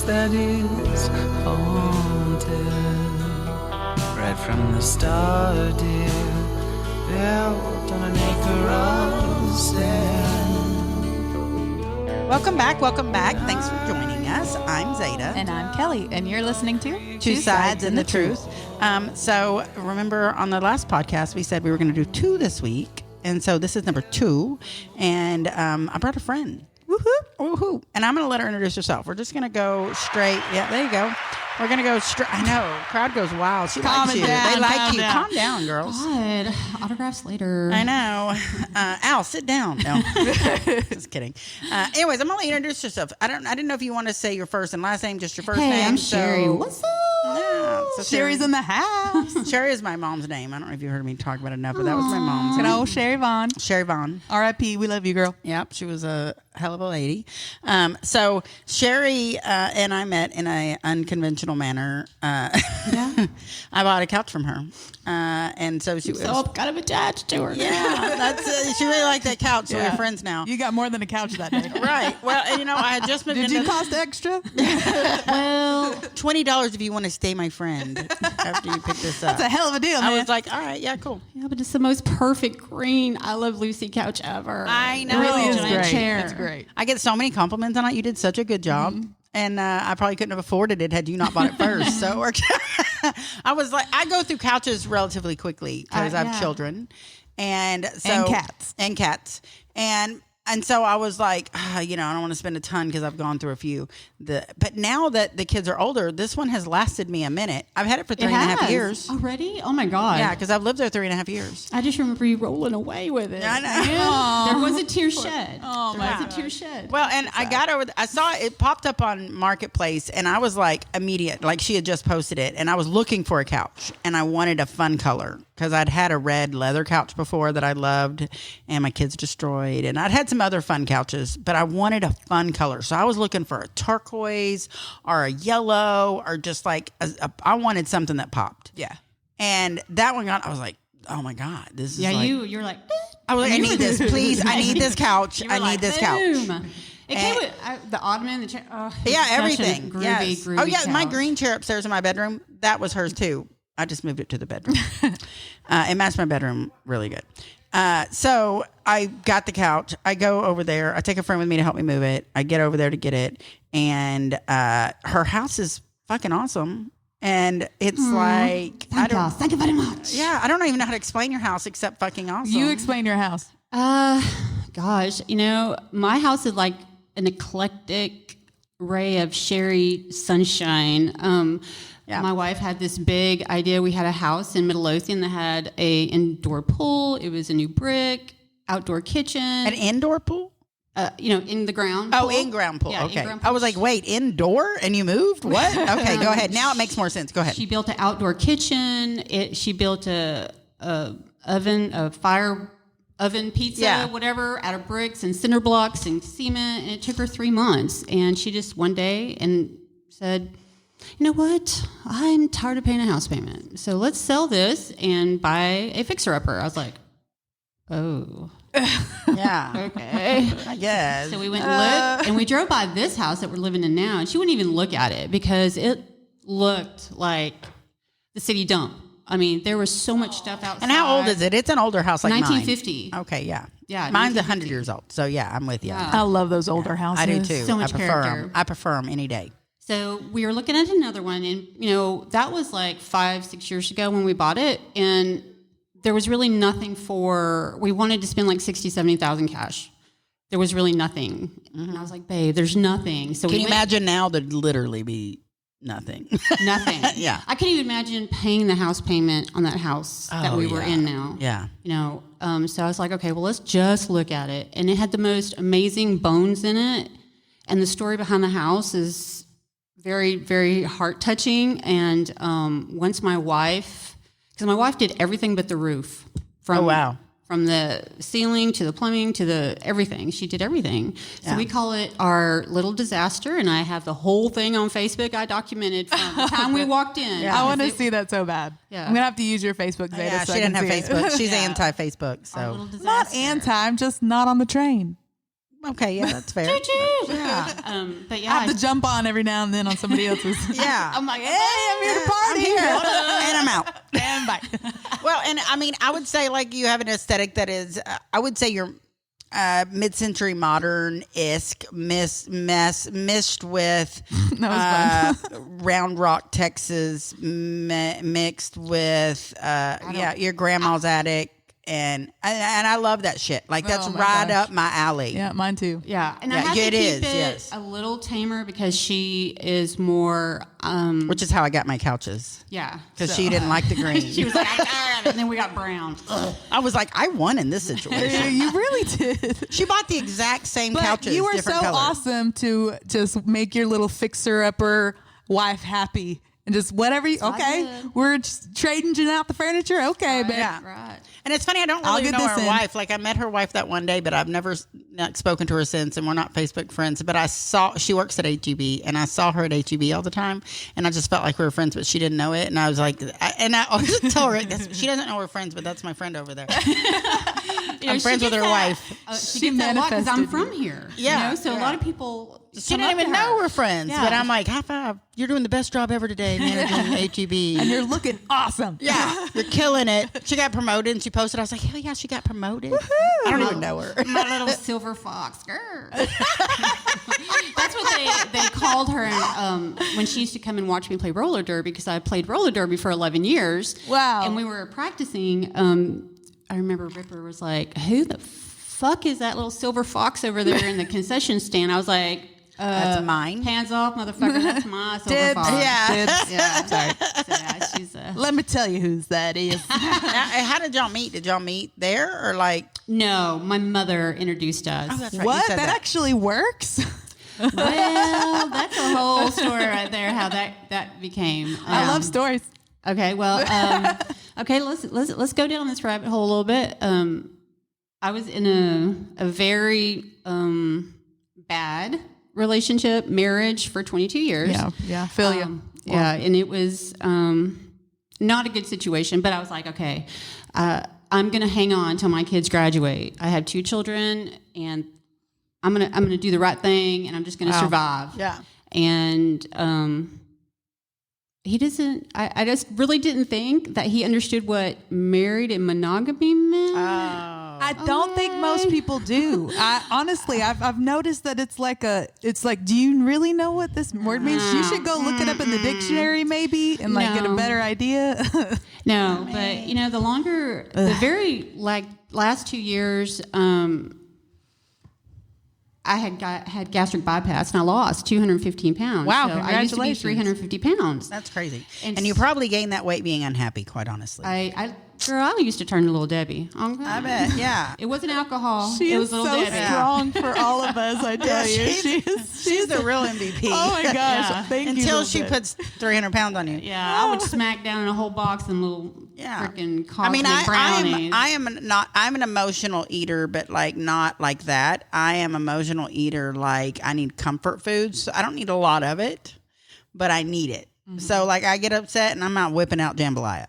house that is haunted. Right from the start, dear, built on an acre of sand. Welcome back. Thanks for joining us. I'm Zeta. And I'm Kelly, and you're listening to Two Sides and the Truth. So remember on the last podcast, we said we were going to do 2 this week. And so this is number 2. And I brought a friend. Woohoo. And I'm going to let her introduce herself. We're just going to go straight. Yeah, there you go. We're going to go straight. I know. Crowd goes wild. She likes you. They like you. Calm down, girls. God, autographs later. I know. Al, sit down. No, just kidding. Anyways, I'm gonna introduce yourself. I didn't know if you want to say your first and last name, just your first name. Hey, I'm Sherry. What's up? Yeah, so Sherry's in the house. Sherry is my mom's name. I don't know if you heard me talk about it enough, but that was my mom's Good name. old Sherry Vaughn. Sherry Vaughn. R.I.P. We love you, girl. Yep, she was a hell of a lady. So Sherry and I met in an unconventional manner. I bought a couch from her, and so she was kind of attached to her. Yeah, that's she really liked that couch. So we're friends now. You got more than a couch that day. Right. Well, and I had just moved Did into you cost extra? Well, $20 if you want to stay my friend after you pick this up. That's a hell of a deal, man. I was like, all right, yeah, cool. yeah, but it's the most perfect green I Love Lucy couch ever. I know. It really is It's great. chair. It's great. I get so many compliments on it. You did such a good job. Mm-hmm. And I probably couldn't have afforded it had you not bought it first. So it worked. I was like, I go through couches relatively quickly because I have children. And so And cats. And so I was like, I don't want to spend a ton because I've gone through a few. But now that the kids are older, this one has lasted me a minute. I've had it for 3.5 years. Already? Oh my God. Yeah, because I've lived there 3.5 years. I just remember you rolling away with it. I know. Yeah. There was a tear shed. Oh, there my was a tear shed. Well, and I got over. I saw it popped up on Marketplace, and I was like immediate, like she had just posted it, and I was looking for a couch, and I wanted a fun color because I'd had a red leather couch before that I loved, and my kids destroyed, and I'd had some other fun couches, but I wanted a fun color, so I was looking for a turquoise or a yellow or just like I wanted something that popped. Yeah. And that one got. I was like, oh my God, this is Yeah, like, you're like, I was like, I need this, please. I need this couch. I need this couch. It came with the ottoman, the chair. Oh, Yeah, such a everything. Groovy, Yes. groovy Oh yeah, my couch. green chair upstairs in my bedroom, that was hers too. I just moved it to the bedroom. It matched my bedroom really good. So I got the couch. I go over there. I take a friend with me to help me move it. I get over there to get it, and her house is fucking awesome. And it's like Thank you very much. Yeah, I don't even know how to explain your house except fucking awesome. You explain your house. Gosh, my house is like an eclectic ray of Sherry sunshine. My wife had this big idea. We had a house in Midlothian that had a indoor pool. It was a new brick, outdoor kitchen. An indoor pool? In the ground. Oh, pool. in-ground pool. Yeah, Okay. in-ground I pool. was like, wait, indoor and you moved? What? Okay, go ahead. Now it makes more sense. Go ahead. She built an outdoor kitchen. She built a fire oven pizza, whatever, out of bricks and cinder blocks and cement. And it took her 3 months. And she just one day and said, you know what? I'm tired of paying a house payment. So let's sell this and buy a fixer-upper. I was like, oh. Yeah. Okay. I guess. So we went and looked, and we drove by this house that we're living in now, and she wouldn't even look at it because it looked like the city dump. I mean, there was so much stuff outside. And how old is it? It's an older house like 1950. mine. Okay, yeah. Yeah, Mine's 100 years old. So, yeah, I'm with you. I love those older houses. I do, too. So much I prefer character. them. I prefer them any day. So we were looking at another one, and that was like 5-6 years ago when we bought it, and there was really nothing we wanted to spend like $60,000-$70,000 cash. There was really nothing, and I was like, babe, there's nothing. So Can you imagine now there'd literally be nothing? nothing. Yeah. I couldn't even imagine paying the house payment on that house that we were in now. Yeah. So I was like, okay, well, let's just look at it, and it had the most amazing bones in it, and the story behind the house is very, very heart-touching. And once my wife did everything but the roof. From the ceiling to the plumbing to the everything. She did everything. So we call it our little disaster, and I have the whole thing on Facebook I documented from the time we walked in. I want to see that so bad. Yeah. I'm going to have to use your Facebook, Zeta. Yeah, so she I can didn't have see it. Facebook. She's anti-Facebook. Our So little disaster. Not anti, I'm just not on the train. Okay, yeah, that's fair. Yeah. But I yeah, have to jump on every now and then on somebody else's. Yeah. I'm like, Hey, I'm here to party. I'm here. And I'm out. And bye. Well, and I mean, I would say like you have an aesthetic that is, I would say you're mid-century modern-esque mixed with That was Round Rock, Texas, mixed with your grandma's attic. And I love that shit. Like that's Oh my right gosh. up my alley. Yeah, mine too. yeah, and I Yeah, had it to keep is, it yes. a little tamer because she is more. Which is how I got my couches Yeah, because she didn't like the green. she was like, I'm tired of it, and then we got brown. I was like, I won in this situation. You really did. She bought the exact same But couches. you were so different colors. awesome to just make your little fixer-upper wife happy. And just whatever you, okay, did. we're just trading out the furniture. Okay, babe. Yeah. Right. And it's funny, I don't I'll really get know this her in. wife. Like I met her wife that one day, but I've never not spoken to her since, and we're not Facebook friends. But I saw she works at HEB, and I saw her at HEB all the time, and I just felt like we were friends, but she didn't know it. And I was like, I always tell her she doesn't know we're friends, but that's my friend over there. I'm friends with her wife. She gets that a lot because I'm manifested from here. Yeah. You know? So a Yeah. lot of people. She didn't even know we're friends, Yeah. but I'm like, high five! You're doing the best job ever today, managing HEB. And you're looking awesome. Yeah, you're killing it. She got promoted, and she posted. I was like, hell yeah, she got promoted. I don't even know her. My little silver fox. Grr. That's what they called her when she used to come and watch me play roller derby because I played roller derby for 11 years. Wow. And we were practicing. I remember Ripper was like, who the fuck is that little silver fox over there in the concession stand? I was like, That's mine. hands off, motherfucker. That's my silver Dibs. fox. Yeah. Dibs. Yeah. Sorry. So, yeah, she's Let me tell you whose that is. How did y'all meet? Did y'all meet there or like? no, my mother introduced us. Oh, that's right. What? You said That actually works? Well, that's a whole story right there. How that became. I love stories. Okay, well, okay. Let's go down this rabbit hole a little bit. I was in a very bad relationship, marriage for 22 years. Yeah, feel you. Yeah, and it was not a good situation. But I was like, okay, I'm gonna hang on until my kids graduate. I have 2 children, and I'm gonna do the right thing, and I'm just gonna survive. Yeah. And he doesn't. I just really didn't think that he understood what married and monogamy meant. I don't think most people do. Honestly, I've noticed that it's like, do you really know what this word means? You should go look it up in the dictionary maybe and like get a No. better idea. No, but the very last 2 years, I had gastric bypass and I lost 215 pounds. Wow, so I used to be congratulations. 350 pounds. That's crazy. And And you probably gained that weight being unhappy, quite honestly. Girl, I used to turn to Little Debbie. Okay. I bet. Yeah. It wasn't alcohol. She it is was Little so Debbie. strong for all of us, I tell you. She's the real MVP. Oh my gosh. Yeah. Thank you. Until Lil she Bit. puts 300 pounds on you. Yeah, I would smack down a whole box of little Yeah. freaking I mean, cosmic brownies. I'm an emotional eater, but like not like that. I am emotional eater. Like I need comfort foods. So I don't need a lot of it, but I need it. So like I get upset and I'm not whipping out jambalaya.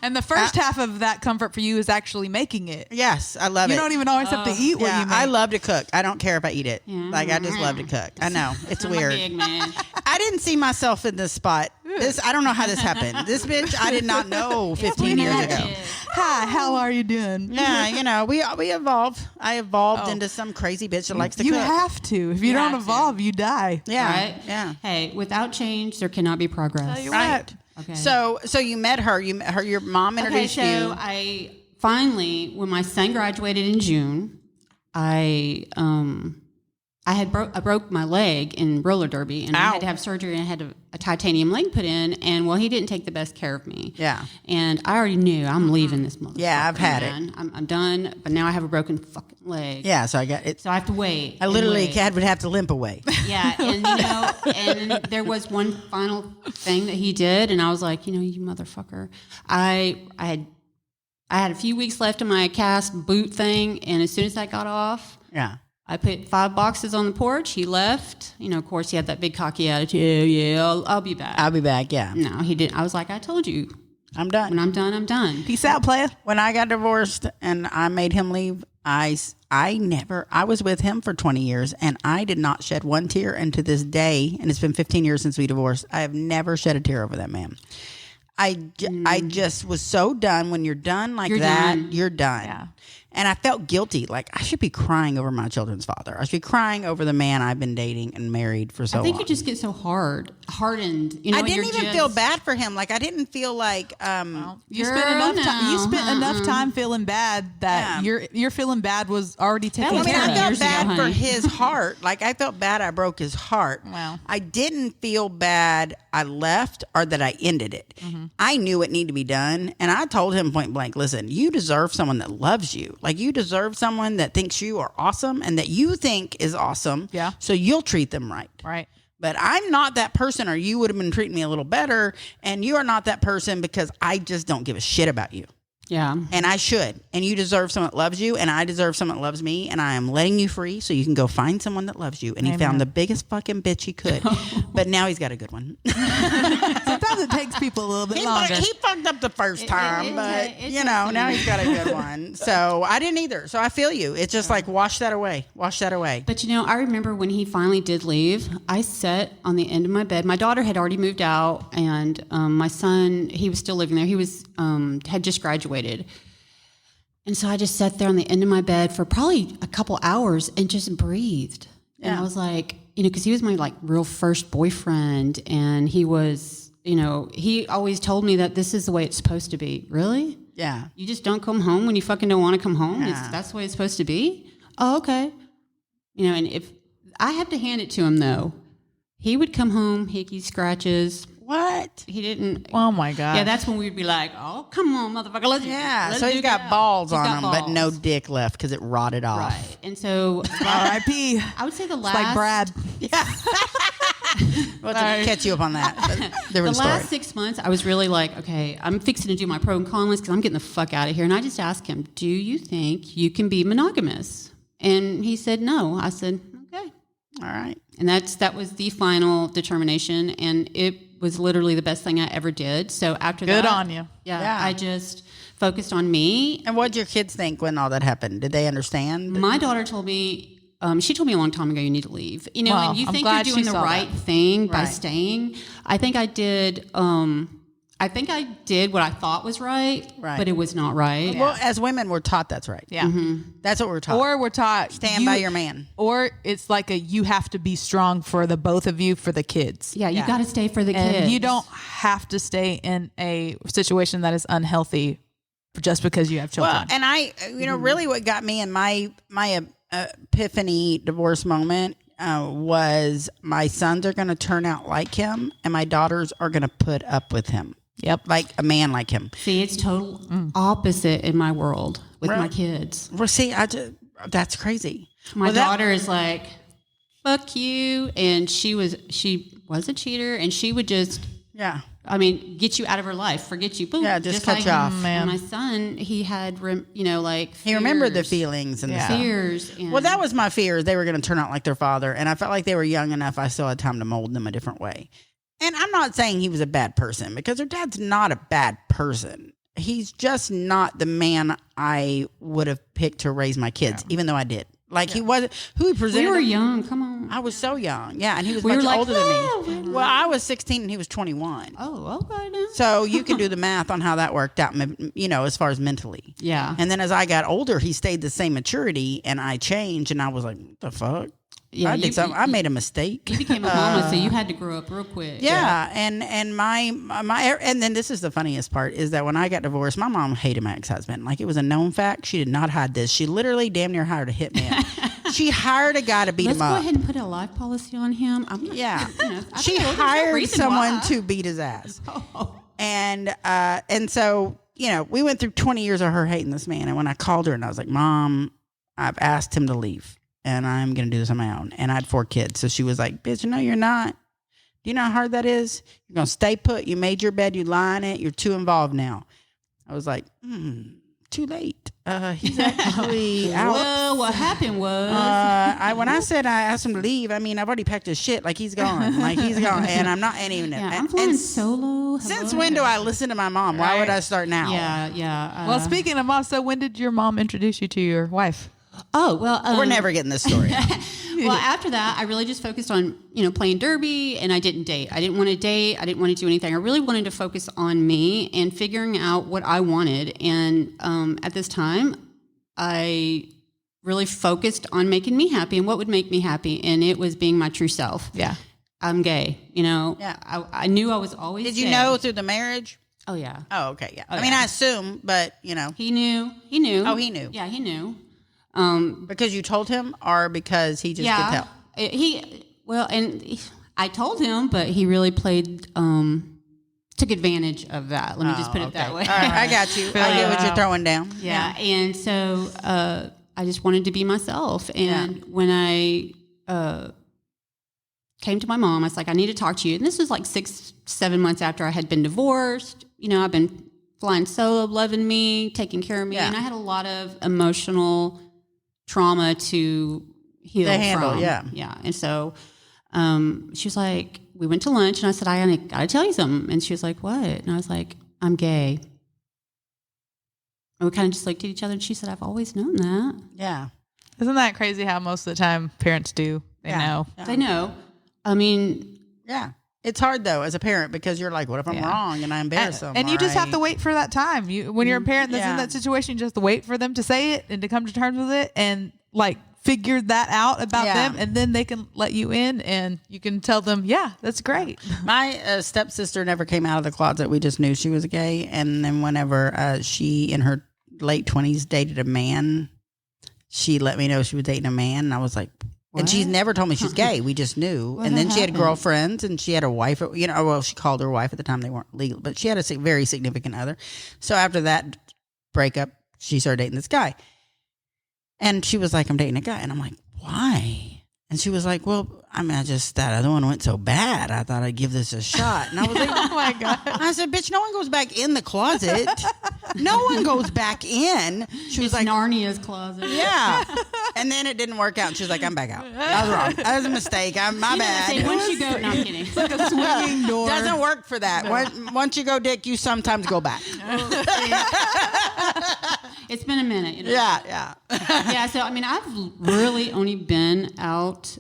And the first half of that comfort for you is actually making it. Yes, I love it. You don't even always have to eat what Yeah, you make. I love to cook. I don't care if I eat it. Yeah. Like I just love to cook. I know it's I'm a weird. big man. I didn't see myself in this spot. I don't know how this happened. This bitch I did not know 15 years ago. Hi, how are you doing? Yeah, you know, we evolved. I evolved into some crazy bitch that likes to You cook. have to. If you don't have to. evolve, you die. Yeah, Right? yeah. Hey, without change, there cannot be progress. Tell you Right. Okay. So you met her. Your mom Okay, introduced so you. I finally, when my son graduated in June, I broke my leg in roller derby, and I Ow. had to have surgery, and I had a titanium leg put in. And well, he didn't take the best care of me. Yeah. And I already knew I'm leaving this motherfucker. Yeah, I've had it. man. I'm done. But now I have a broken fucking leg. Yeah, so I got it. So I have to wait. I and literally wait. would have to limp away. Yeah, and there was one final thing that he did, and I was like, you motherfucker. I had a few weeks left in my cast boot thing, and as soon as I got off, Yeah. I put 5 boxes on the porch. He left. Of course, he had that big cocky attitude. Yeah, I'll be back. I'll be back. Yeah. No, he didn't. I was like, I told you. I'm done. When I'm done, I'm done. Peace out, player. When I got divorced and I made him leave, I was with him for 20 years and I did not shed one tear. And to this day, and it's been 15 years since we divorced, I have never shed a tear over that man. I just was so done. When you're done like that, you're done. Yeah. And I felt guilty. Like, I should be crying over my children's father. I should be crying over the man I've been dating and married for so long. I think you just get so hardened. You know, I didn't you're even just- feel bad for him. Like, I didn't feel like, You spent enough time. You spent Uh-huh. enough time feeling bad that your feeling bad was already taken was I mean, care I of. felt years ago, bad for honey. his heart. Like, I felt bad I broke his heart. Wow. I didn't feel bad I left or that I ended it. I knew it needed to be done. And I told him point blank, listen, you deserve someone that loves you. Like, you deserve someone that thinks you are awesome and that you think is awesome. Yeah. So you'll treat them right. Right. But I'm not that person, or you would have been treating me a little better. And you are not that person because I just don't give a shit about you. Yeah. And I should. And you deserve someone that loves you. And I deserve someone that loves me. And I am letting you free so you can go find someone that loves you. And he found the biggest fucking bitch he could. But now he's got a good one. Sometimes it takes people a little bit longer. He fucked up the first time. But, it now he's got a good one. So I didn't either. So I feel you. It's just like, wash that away. Wash that away. But I remember when he finally did leave, I sat on the end of my bed. My daughter had already moved out, and my son, he was still living there. He was had just graduated. And so I just sat there on the end of my bed for probably a couple hours and just breathed. And I was like, because he was my like real first boyfriend, and he was, he always told me that this is the way it's supposed to be. Really? Yeah. You just don't come home when you fucking don't want to come home? Yeah. That's the way it's supposed to be? Oh, okay. And if I have to hand it to him, though, he would come home, hickey scratches. What? He didn't. Oh my God. Yeah, that's when we'd be like, oh, come on, motherfucker. Let's So he's duke got it out. balls He's on got him, but no balls. dick left because it rotted off. Right. And so R.I.P. I would say the last. Like Brad. We'll have to catch you up on that. But The different story. last 6 months, I was really like, okay, I'm fixing to do my pro and con list because I'm getting the fuck out of here. And I just asked him, do you think you can be monogamous? And he said no. I said, okay. All right. And that was the final determination. And it was literally the best thing I ever did. So after that. Good on you. Yeah. I just focused on me. And what did your kids think when all that happened? Did they understand? My daughter told me, she told me a long time ago, you need to leave. Well, and you I'm think glad you're she doing the saw right that. thing by Right. staying. I think I did. I think I did what I thought was right, Right. but it was not right. Well, as women, we're taught that's right. Yeah. That's what we're taught. Or we're taught Stand by your man. Or it's like you have to be strong for the both of you for the kids. Yeah, you Yeah. got to stay for the And kids. you don't have to stay in a situation that is unhealthy just because you have children. Well, and I, really what got me in my epiphany divorce moment was my sons are going to turn out like him and my daughters are going to put up with him. Yep. Like a man like him. See, it's total opposite in my world with my Right. kids. Well, see, that's crazy. My Well, that- daughter is like, fuck you. And she was a cheater, and she would just, Yeah. get you out of her life, forget you. Boom, Yeah, just cut like you off. Man. My son, he had, He remembered the fears. feelings and Yeah. stuff. Fears. And Well, that was my fear. They were going to turn out like their father. And I felt like they were young enough. I still had time to mold them a different way. And I'm not saying he was a bad person because her dad's not a bad person. He's just not the man I would have picked to raise my kids, even though I did. Like he wasn't who he presented. we were him- young. Come on. I was so young. Yeah. And he was We were much like, older "Oh, than me. Well, I was 16 and he was 21. Oh, okay. Now. So you can do the math on how that worked out, as far as mentally. Yeah. And then as I got older, he stayed the same maturity and I changed and I was like, what the fuck? Yeah, I did something. I made a mistake. You became a mama, so you had to grow up real quick. Yeah, and my and then this is the funniest part is that when I got divorced, my mom hated my ex-husband. Like it was a known fact. She did not hide this. She literally damn near hired a hitman. She hired a guy to beat Let's him go up. ahead and put a life policy on him. I'm not, Yeah, I she don't know, there's no hired reason someone why. to beat his ass. And so we went through 20 years of her hating this man. And when I called her and I was like, Mom, I've asked him to leave. And I'm going to do this on my own. And I had 4 kids. So she was like, bitch, no, you're not. Do you know how hard that is? You're going to stay put. You made your bed. You lie in it. You're too involved now. I was like, too late. He's actually out. Whoa, what happened was when I said I asked him to leave, I mean I've already packed his shit. Like he's gone. Like he's gone, and I'm not even. yeah, I'm and flying solo. since Hello. when do I listen to my mom? Why would Right. I start now? Yeah. Well, speaking of mom, so when did your mom introduce you to your wife? Oh well, We're never getting this story out. well, after that, I really just focused on, playing derby, and I didn't date. I didn't want to date. I didn't want to do anything. I really wanted to focus on me and figuring out what I wanted. And at this time, I really focused on making me happy and what would make me happy. And it was being my true self. Yeah. I'm gay, Yeah. I knew I was always Did you gay. know through the marriage? Oh, yeah. Oh, okay, yeah. I mean, I assume, but He knew. He knew. Oh, he knew. Yeah, he knew. Because you told him, or because he just could tell. I told him, but he really took advantage of that. Let me just put it that way. All right, I got you. I get what you're throwing down. Yeah, and so I just wanted to be myself. And when I came to my mom, I was like, I need to talk to you. And this was like 6-7 months after I had been divorced. I've been flying solo, loving me, taking care of me. Yeah. And I had a lot of emotional trauma to heal To handle, from. yeah. Yeah. And so she was like, we went to lunch and I said, I got to tell you something. And she was like, what? And I was like, I'm gay. And we kind of just looked at each other and she said, I've always known that. Yeah. Isn't that crazy how most of the time parents do? They know. Yeah. They know. I mean, Yeah. It's hard though as a parent because you're like, what if I'm Yeah. wrong and I embarrass them? And you just have to Right? wait for that time. When you're a parent that's Yeah. in that situation, you just have to wait for them to say it and to come to terms with it and like figure that out about Yeah. them. And then they can let you in and you can tell them, yeah, that's great. My stepsister never came out of the closet. We just knew she was gay. And then whenever she, in her late 20s, dated a man, she let me know she was dating a man. And I was like, and she's never told me she's gay. We just knew. And then she had girlfriends and she had a wife. Well, she called her wife at the time. They weren't legal, but she had a very significant other. So after that breakup, she started dating this guy. And she was like, I'm dating a guy. And I'm like, why? And she was like, well, I mean, that other one went so bad. I thought I'd give this a shot. And I was like, Oh my God. I said, bitch, no one goes back in the closet. No one goes back in. She was it's like, Narnia's closet. yeah. And then it didn't work out. And she was like, I'm back out. I was wrong. That was a mistake. My Say, bad. once you go, no, I'm kidding. Like a swinging door. Doesn't work for that. Once you go dick, you sometimes go back. It's been a minute. Yeah. Yeah. So I mean, I've really only been out.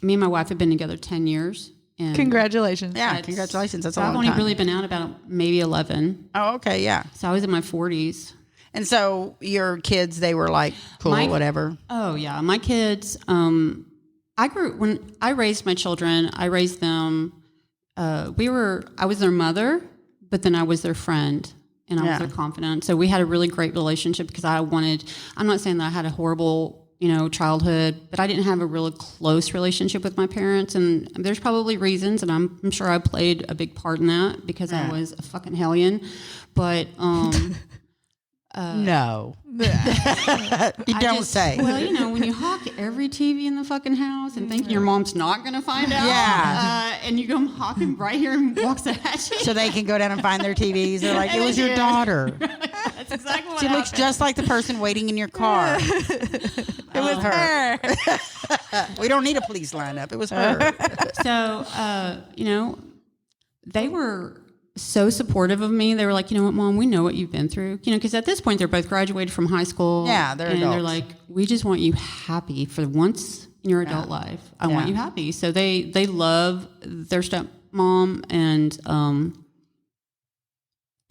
Me and my wife have been together 10 years. And Congratulations. Yeah, That's- congratulations. That's a so I've long only time. really been out about maybe 11. Oh, okay, yeah. So I was in my 40s. And so your kids, they were like, cool, My- whatever. Oh yeah, my kids. When I raised my children, I raised them. I was their mother, but then I was their friend, and I was their confidant. So we had a really great relationship because I'm not saying that I had a horrible, childhood, but I didn't have a really close relationship with my parents, and there's probably reasons, and I'm sure I played a big part in that because I was a fucking hellion. But No. You don't say. Well, when you hawk every TV in the fucking house and thinking your mom's not going to find out, Yeah. and you come hawking right here and walks at you. So they can go down and find their TVs. They're like, it was your daughter. That's exactly what She looks just like the person waiting in your car. It was her. We don't need a police lineup. It was her. So, they were so supportive of me. They were like, you know what, Mom, we know what you've been through. Because at this point, they're both graduated from high school. Yeah, they're and they're adults. like, we just want you happy for once in your adult life. I want you happy. So they love their stepmom, and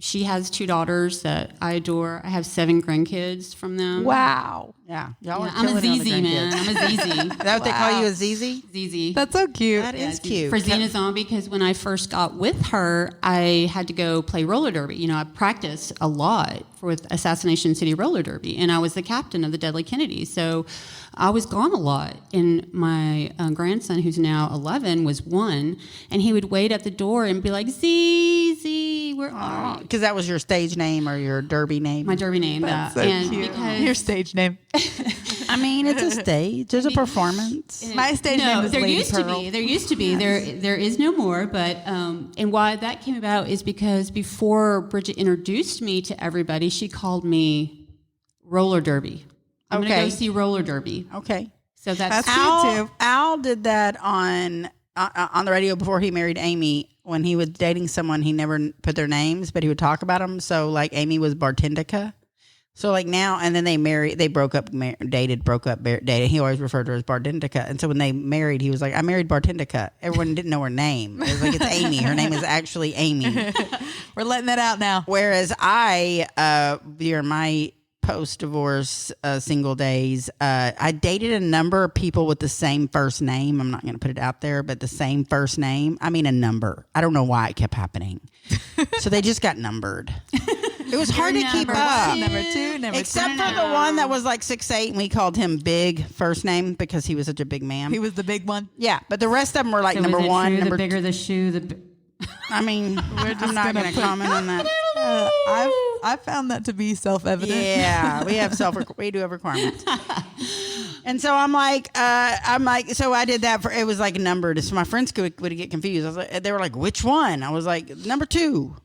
she has 2 daughters that I adore. I have 7 grandkids from them. Wow. Yeah. Y'all are I'm a killing it on the ZZ, man. grandkids. I'm a ZZ. Is that what they call you, a ZZ? ZZ. That's so cute. That is cute. For Xena Zombie, because when I first got with her, I had to go play roller derby. I practiced a lot with Assassination City Roller Derby, and I was the captain of the Deadly Kennedy. So I was gone a lot. And my grandson, who's now 11, was 1, and he would wait at the door and be like, ZZ, where are you? Because that was your stage name or your derby name. My derby name. So and cute. because Your stage name. I mean, it's a stage. There's a performance. My stage name is there Lady used Pearl. to be. There used to be. There is no more. But and why that came about is because before Bridget introduced me to everybody, she called me Roller Derby. I'm going Okay. to go see roller derby. Okay. So that's That's Al, too. Al did that on the radio before he married Amy. When he was dating someone, he never put their names, but he would talk about them. So like Amy was Bartendica. So like now, and then they broke up, dated. He always referred to her as Bartendica. And so when they married, he was like, I married Bartendica. Everyone didn't know her name. It was like, it's Amy. Her name is actually Amy. We're letting that out now. Whereas during my post-divorce single days, I dated a number of people with the same first name. I'm not going to put it out there, but the same first name. I mean, a number. I don't know why it kept happening. So they just got numbered. It was hard to keep up. Number two, number Except three. for the one that was like 6'8", and we called him Big first name because he was such a big man. He was the big one. Yeah, but the rest of them were like so number is it one, true, number the bigger the shoe, I mean, I'm not going to comment on that. I found that to be self-evident. Yeah, we do have requirements. And so I'm like, so I did that it was like numbered. So my friends would get confused. I was like, they were like, which one? I was like, number 2,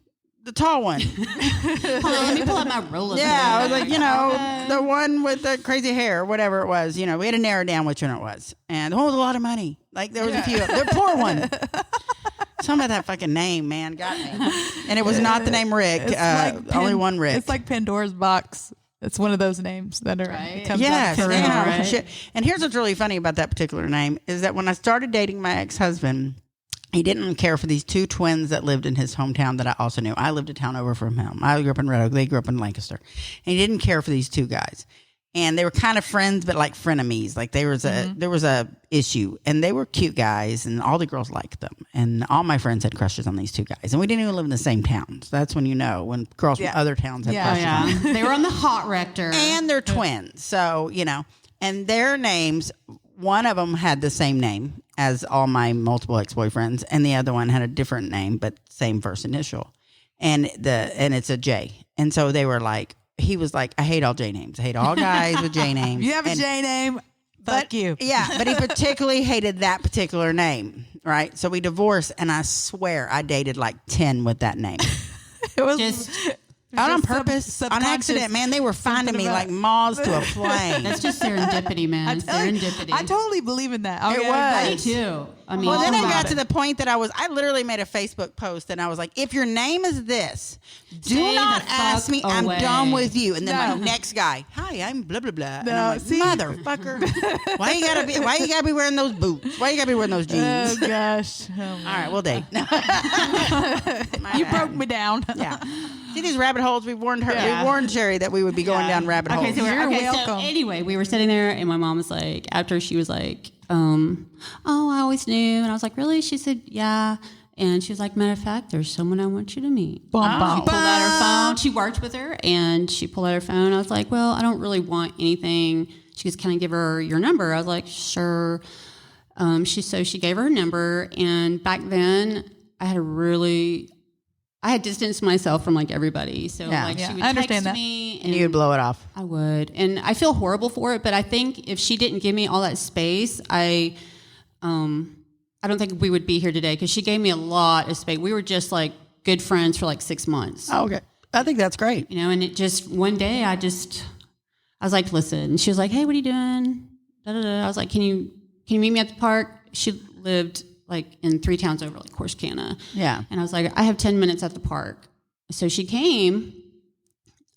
the tall one. Hold on, let me pull out my roller. Yeah, I was like, the one with the crazy hair, whatever it was. We had to narrow down which one it was. And it was a lot of money. Like there was a few, the poor one. Some of that fucking name, man, got me. And it was not the name Rick. Only one Rick. It's like Pandora's box. It's one of those names that are Right. comes Yes, out. yeah, right? shit. And here's what's really funny about that particular name is that when I started dating my ex-husband, he didn't care for these 2 twins that lived in his hometown that I also knew. I lived a town over from him. I grew up in Red Oak. They grew up in Lancaster. And he didn't care for these 2 guys. And they were kind of friends, but like frenemies. Like there was a issue, and they were cute guys, and all the girls liked them, and all my friends had crushes on these 2 guys, and we didn't even live in the same town. So that's when when girls from other towns have crushes on them. Yeah, they were on the hot rector. And they're twins, so and their names. One of them had the same name as all my multiple ex-boyfriends, and the other one had a different name but same first initial, and it's a J. And so they were like. He was like, I hate all J names. I hate all guys with J names. You have a J name. Fuck you. Yeah, but he particularly hated that particular name, right? So we divorced, and I swear I dated like 10 with that name. It was Just Out on just purpose, on subconscious accident, man. They were finding something me about- like moths to a flame. that's just serendipity, man. It's serendipity. I totally believe in that. It Okay, was. Me too. I mean, Well, then it about got it. to the point that I literally made a Facebook post, and I was like, if your name is this, do Stay not the ask fuck me. I'm away. done with you. And then No. my next guy, hi, I'm blah blah blah. And No, I'm like, see? motherfucker, why you gotta be wearing those boots? Why you gotta be wearing those jeans? Oh gosh. All right, we'll date. You broke me down. Yeah. See these rabbit holes? We warned her. Yeah. We warned Sherry that we would be going down rabbit Okay, holes. so You're so welcome. anyway, we were sitting there, and my mom was like, after she was like, oh, I always knew, and I was like, really? She said, yeah. And she was like, matter of fact, there's someone I want you to meet. Bum, bum, She pulled out her phone. She worked with her, and she pulled out her phone. I was like, well, I don't really want anything. She goes, can I give her your number? I was like, sure. She gave her number, and back then I had distanced myself from like everybody. So Yeah. like Yeah, she would I understand text that. me, And you'd blow it off. I would, and I feel horrible for it. But I think if she didn't give me all that space, I don't think we would be here today because she gave me a lot of space. We were just like good friends for like 6 months, Okay. I think that's great. and it just one day I was like, listen. And she was like, hey, what are you doing? Da, da, da. I was like, can you meet me at the park? She lived like in 3 towns over, like Corsicana. Yeah. And I was like, I have 10 minutes at the park. So she came,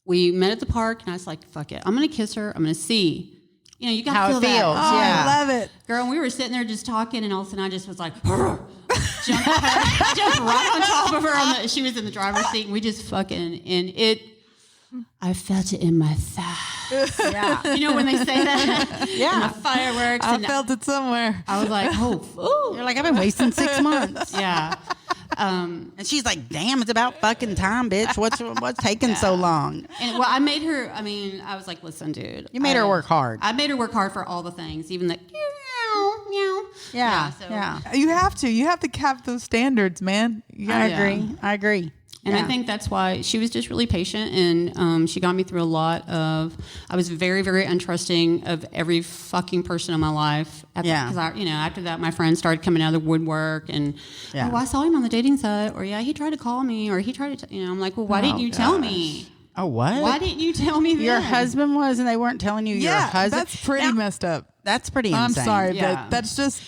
we met at the park, and I was like, fuck it. I'm going to kiss her. I'm going to see. You got How to it feel feels. that. Oh, Yeah. I love it. Girl, and we were sitting there just talking, and all of a sudden I just was like, jumped right on top of her. She was in the driver's seat, and we just fucking, I felt it in my thigh. Yeah. You know when they say that? Yeah. And the fireworks. I and felt it somewhere. I was like, oh, You're like, I've been wasting 6 months. yeah. And she's like, damn, it's about fucking time, bitch. What's taking so long? And well, I made her. I mean, I was like, "Listen, dude." You made her work hard. I made her work hard for all the things, even the meow, meow. Yeah. so- Yeah. You have to have those standards, man. You I gotta- agree. I agree. And Yeah. I think that's why she was just really patient, and she got me through a lot of. I was very, very untrusting of every fucking person in my life. Yeah. Because after that, my friends started coming out of the woodwork, and Yeah. I saw him on the dating site, or he tried to call me, or he tried to. I'm like, well, why didn't you tell me? Oh, what? Why didn't you tell me Your then? husband was, and they weren't telling you your Yeah, husband? that's pretty Now, messed up. That's pretty insane. I'm sorry, Yeah. but that's just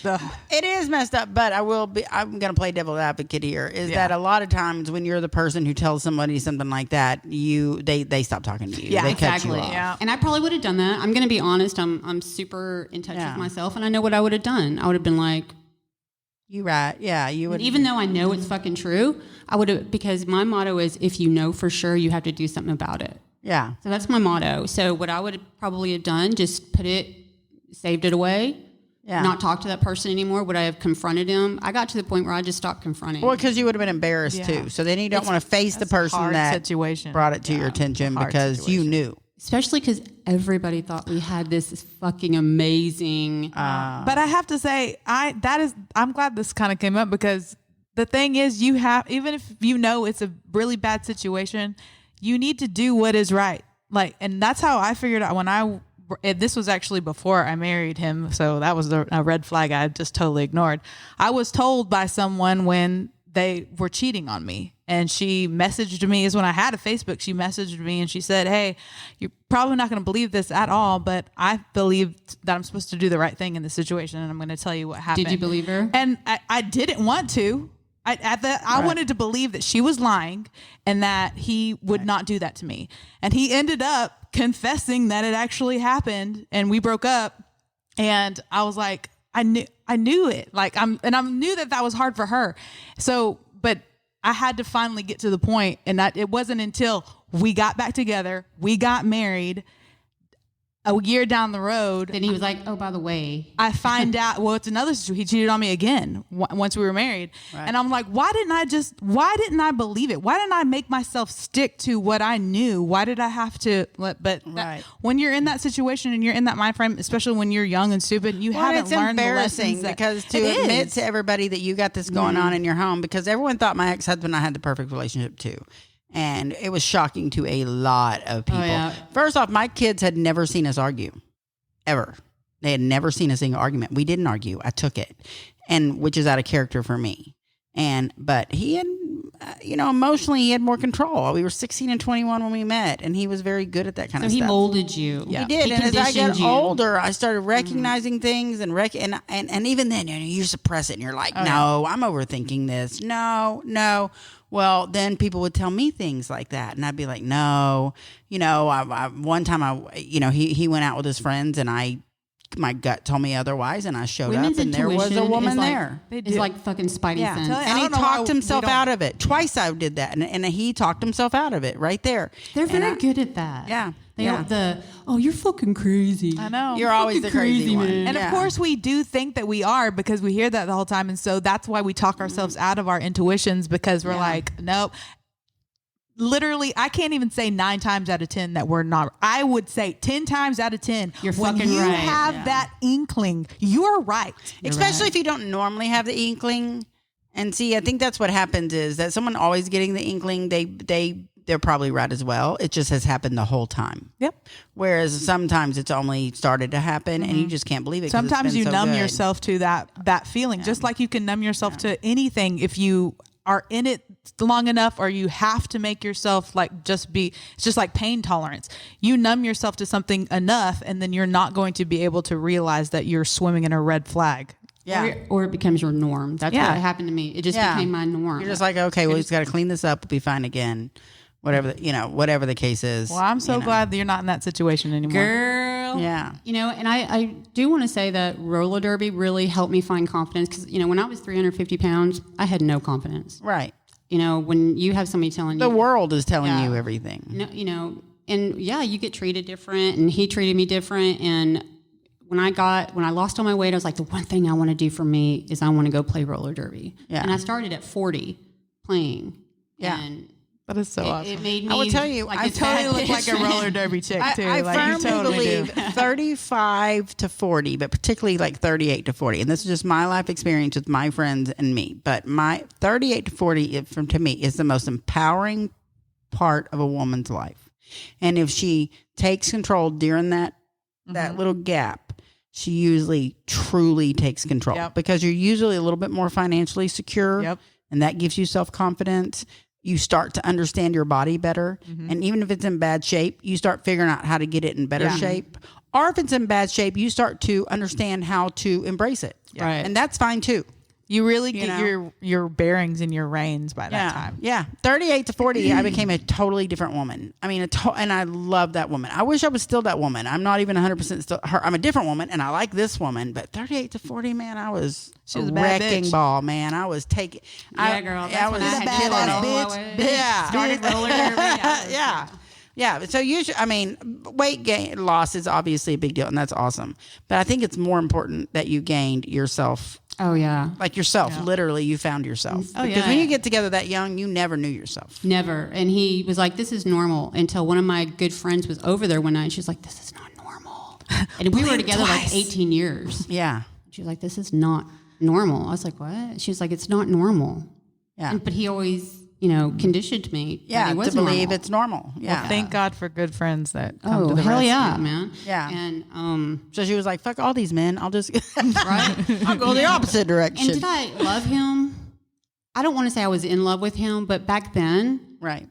It is messed up, but I'm going to play devil's advocate here. Is Yeah. that a lot of times when you're the person who tells somebody something like that, they stop talking to you. Yeah, they cut you Exactly. off. Yeah. And I probably would have done that. I'm going to be honest. I'm super in touch Yeah. with myself, and I know what I would have done. I would have been like, You right? Yeah, you would. even though I know it's fucking true, I would have, because my motto is, if you know for sure, you have to do something about it. Yeah, So that's my motto. So what I would probably have done, just saved it away, yeah. not talk to that person anymore. Would I have confronted him? I got to the point where I just stopped confronting. Well, because you would have been embarrassed Yeah. too. So then you don't want to face the that's a person hard that situation. brought it to your attention Hard because situation. you knew. Especially because everybody thought we had this fucking amazing. But I have to say, I'm glad this kind of came up, because the thing is, you have, even if you know it's a really bad situation, you need to do what is right. Like, and that's how I figured out this was actually before I married him. So that was a red flag I just totally ignored. I was told by someone when they were cheating on me, and she messaged me, is when I had a Facebook, she messaged me and she said, "Hey, you're probably not going to believe this at all, but I believed that I'm supposed to do the right thing in this situation, and I'm going to tell you what happened." Did you believe her? And I didn't want to. I wanted to believe that she was lying and that he would not do that to me. And he ended up confessing that it actually happened, and we broke up. And I was like, I knew it. Like I knew that was hard for her. So, but I had to finally get to the point, and that it wasn't until we got back together, we got married, a year down the road, Then he was like, "Oh, by the way, I find out, well, it's another situation. He cheated on me again once we were married. Right. And I'm like, why didn't I believe it? Why didn't I make myself stick to what I knew? Why did I have to Right. when you're in that situation and you're in that mind frame, especially when you're young and stupid, you haven't it's learned the embarrassing lessons because to It admit is. to everybody that you got this going on in your home, because everyone thought my ex-husband and I had the perfect relationship too. And it was shocking to a lot of people. yeah. First off, my kids had never seen us argue. Ever. They had never seen a single argument. We didn't argue. I took it. And which is out of character for me. But he had, emotionally, he had more control. We were 16 and 21 when we met, and he was very good at that kind so of he stuff. molded you. He did, and as I got conditioned you. older, I started recognizing things and even then, you suppress it, and you're like, "No, I'm overthinking this. No." Well, then people would tell me things like that, and I'd be like, "No." One time, he went out with his friends, and my gut told me otherwise, and I showed Women's up, and there was a intuition woman is like, there. It's like fucking Spidey Yeah, sense. tell you- And I he don't know why talked we himself don't- out of it. Twice I did that, and he talked himself out of it right there. They're And very I- good at that. Yeah, They yeah. are you're fucking crazy. I know. You're always the fucking crazy crazy, one. man. And Yeah. of course we do think that we are, because we hear that the whole time. And so that's why we talk ourselves out of our intuitions, because we're like, nope. Literally, I can't even say 9 times out of 10 that we're not. I would say 10 times out of 10. You're when fucking you right. have that inkling, you're right. Especially if you don't normally have the inkling. And see, I think that's what happens is that someone always getting the inkling, they're probably right as well. It just has happened the whole time. Yep. Whereas sometimes it's only started to happen and you just can't believe it. 'cause it's Sometimes been you so numb good. yourself to that feeling, just like you can numb yourself to anything if you are in it long enough, or you have to make yourself it's just like pain tolerance. You numb yourself to something enough, and then you're not going to be able to realize that you're swimming in a red flag. Yeah. Or it becomes your norm. That's Yeah. what happened to me. It just Yeah. became my norm. You're just like, okay, well, we just got to clean this up. We'll be fine again. Whatever the case is. Well, I'm so glad that you're not in that situation anymore. girl. Yeah. And I do want to say that roller derby really helped me find confidence, because, when I was 350 pounds, I had no confidence. Right. When you have somebody telling The you, world is telling Yeah. you everything. and you get treated different, and he treated me different. And when I lost all my weight, I was like, the one thing I want to do for me is I want to go play roller derby. Yeah. And I started at 40 playing. Yeah. And That is so awesome. it made me. I will tell you, I this totally bad look like a bitch. roller derby chick too. I like you firmly totally believe do. 35 to 40, but particularly like 38 to 40. And this is just my life experience with my friends and me. But my 38 to 40, to me, is the most empowering part of a woman's life. And if she takes control during that little gap, she usually truly takes control. Yep. Because you're usually a little bit more financially secure. Yep. And that gives you self-confidence. you start to understand your body better. And even if it's in bad shape, you start figuring out how to get it in better shape. Or if it's in bad shape, you start to understand how to embrace it. Right. And that's fine too. You really get know? your bearings and your reins by that time. Yeah. 38 to 40, I became a totally different woman. I mean, and I love that woman. I wish I was still that woman. I'm not even 100% still her. I'm a different woman, and I like this woman. But 38 to 40, man, I was She was a a bad wrecking bitch. ball, man. I was taking. Yeah, girl. That's I when was I had killing bad it. bitch. Yeah. Started roller derby. Yeah. Yeah. So I mean, weight gain loss is obviously a big deal, and that's awesome. But I think it's more important that you gained yourself. Oh, yeah. Like yourself, literally, you found yourself. Oh, Because yeah. when you get together that young, you never knew yourself. Never. And he was like, this is normal, until one of my good friends was over there one night. And she was like, this is not normal. And we were together like 18 years. Yeah. She was like, this is not normal. I was like, what? She was like, it's not normal. Yeah. But he always, you know, conditioned me. Yeah, that it was to believe normal. it's normal. Yeah. Thank God for good friends that come Oh, to the hell rescue. yeah, man. Yeah. And, So she was like, fuck all these men. I'll just right? I'll go the opposite direction. And did I love him? I don't want to say I was in love with him, but back then, Right.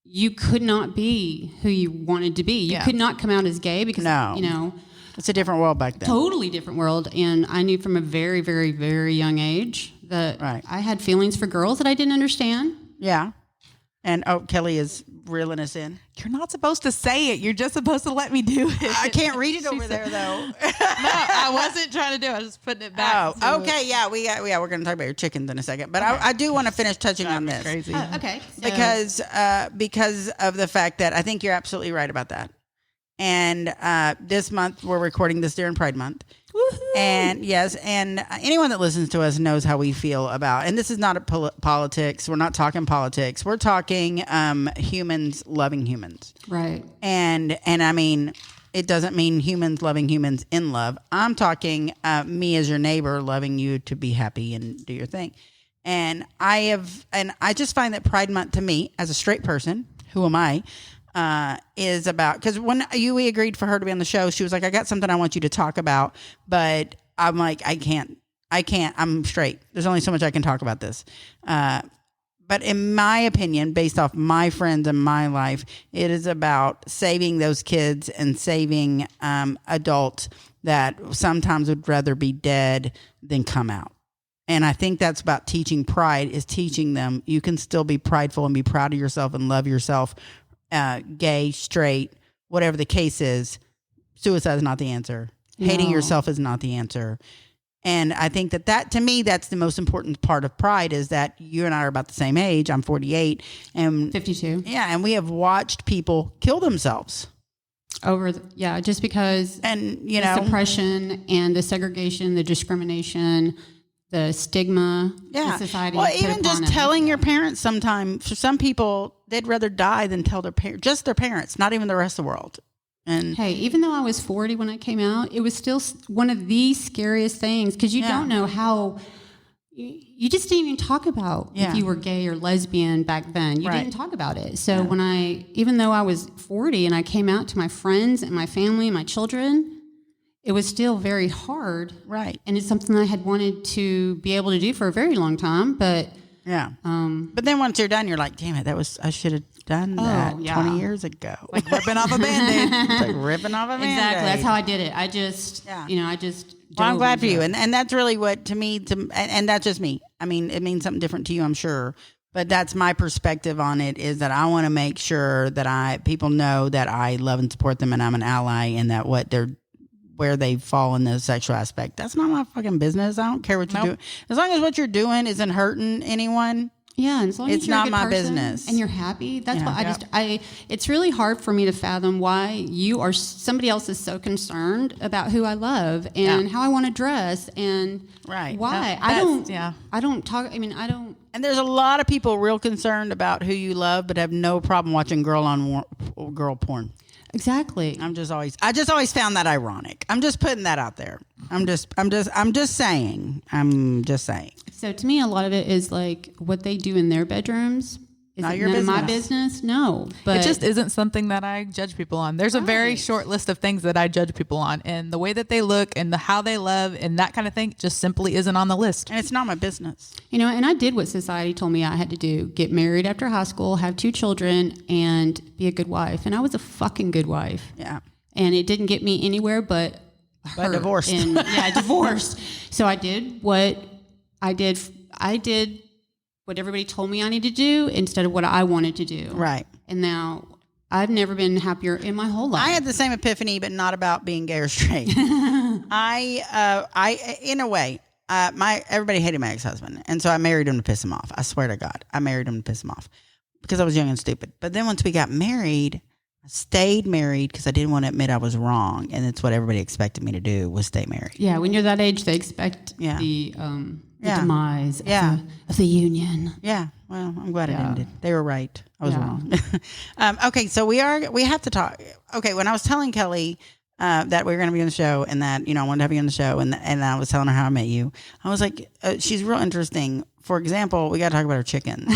you could not be who you wanted to be. You Yeah. could not come out as gay because, No. you know, It's a different world back then. totally different world. And I knew from a very, very, very young age that Right. I had feelings for girls that I didn't understand. Yeah. And Kelly is reeling us in. You're not supposed to say it. You're just supposed to let me do it. I can't read it over there though. No, I wasn't trying to do it. I was just putting it back. Oh, okay. Yeah, we're going to talk about your chickens in a second, but I do want to finish touching on this Crazy. Okay. So, because of the fact that I think you're absolutely right about that. And this month we're recording this during Pride Month. And yes, and anyone that listens to us knows how we feel about, and this is not a politics. We're not talking politics. We're talking humans loving humans. right. And I mean, it doesn't mean humans loving humans in love. I'm talking me as your neighbor loving you to be happy and do your thing. And I just find that Pride Month to me as a straight person, who am I, is about, because when we agreed for her to be on the show, she was like, I got something I want you to talk about, but I'm like, I can't, I'm straight. There's only so much I can talk about this. But in my opinion, based off my friends and my life, it is about saving those kids and saving adults that sometimes would rather be dead than come out. And I think that's about teaching pride, is teaching them you can still be prideful and be proud of yourself and love yourself, gay, straight, whatever the case is. Suicide is not the answer. Hating No. yourself is not the answer. And I think that to me, that's the most important part of pride, is that you and I are about the same age. I'm 48. And 52. yeah, and we have watched people kill themselves. Just because And, the suppression and the segregation, the discrimination, the stigma, the society. Well, put even upon just them. telling your parents sometimes, for some people, they'd rather die than tell their parents, just their parents, not even the rest of the world. And Hey, even though I was 40 when I came out, it was still one of the scariest things, because you don't know how. You just didn't even talk about if you were gay or lesbian back then. You didn't talk about it. So when even though I was 40 and I came out to my friends and my family and my children, it was still very hard. right. And it's something I had wanted to be able to do for a very long time. But Yeah. But then once you're done, you're like, damn it, I should have done that 20 years ago. Like ripping off a Band-Aid. It's like ripping off a Band-Aid. exactly, that's how I did it. I just, I just. Well, I'm dove glad for into you. it. And that's really what, to me, and that's just me. I mean, it means something different to you, I'm sure. But that's my perspective on it, is that I want to make sure that people know that I love and support them and I'm an ally, and that where they fall in the sexual aspect, that's not my fucking business. I don't care what you're doing. As long as what you're doing isn't hurting anyone. Yeah, and as long It's as you're a not good my person business. and you're happy, that's what it's really hard for me to fathom why somebody else is so concerned about who I love and how I want to dress and Right. why. I don't And there's a lot of people real concerned about who you love, but have no problem watching girl porn. exactly. I just always found that ironic. I'm just putting that out there. I'm just saying. So to me, a lot of it is like what they do in their bedrooms Is Not it your none of my business. business? No, but It just isn't something that I judge people on. There's a very Right. short list of things that I judge people on, and the way that they look and how they love and that kind of thing just simply isn't on the list. And it's not my business. and I did what society told me I had to do: get married after high school, have 2 children, and be a good wife. And I was a fucking good wife. Yeah. And it didn't get me anywhere, but hurt. divorced. And, divorced. So I did what I did. I did what everybody told me I needed to do instead of what I wanted to do. Right. And now I've never been happier in my whole life. I had the same epiphany, but not about being gay or straight. I in a way, everybody hated my ex-husband, and so I married him to piss him off. I swear to God, I married him to piss him off because I was young and stupid. But then once we got married, I stayed married because I didn't want to admit I was wrong, and it's what everybody expected me to do was stay married. Yeah, when you're that age, they expect Yeah. the Yeah. demise Yeah. of the union. Yeah, well, I'm glad it Yeah. ended. They were right. I was Yeah. wrong. Okay, so we have to talk. Okay, when I was telling Kelly that we were going to be on the show and that I wanted to have you on the show and I was telling her how I met you, I was like, she's real interesting. For example, we got to talk about her chickens.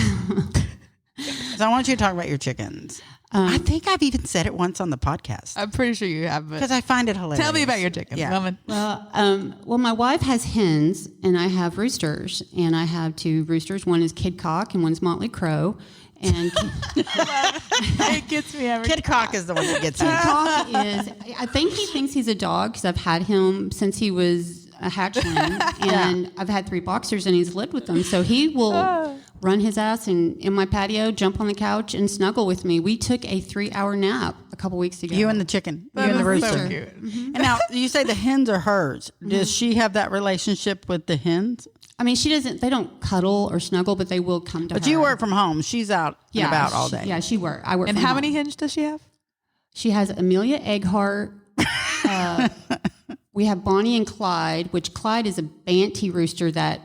So I want you to talk about your chickens. I think I've even said it once on the podcast I'm pretty sure you have, but because I find it hilarious. tell me about your chicken, Yeah. woman. Well, my wife has hens and I have roosters, and I have 2 roosters. One is Kid Cock and one's Motley Crow. And It gets me every Kid Cock is the one that gets me. Kid Cock is, I think he thinks he's a dog because I've had him since he was a hatchling, and I've had 3 boxers and he's lived with them. So he will run his ass in my patio, jump on the couch and snuggle with me. We took a 3-hour nap a couple weeks ago. You and the chicken. That you and the is rooster. so cute. And now you say the hens are hers. Does she have that relationship with the hens? I mean, they don't cuddle or snuggle, but they will come to her. But you work from home. She's out and about all day. Yeah, she works. I work And from how home. many hens does she have? She has Amelia Eggheart. We have Bonnie and Clyde, which Clyde is a Banty rooster that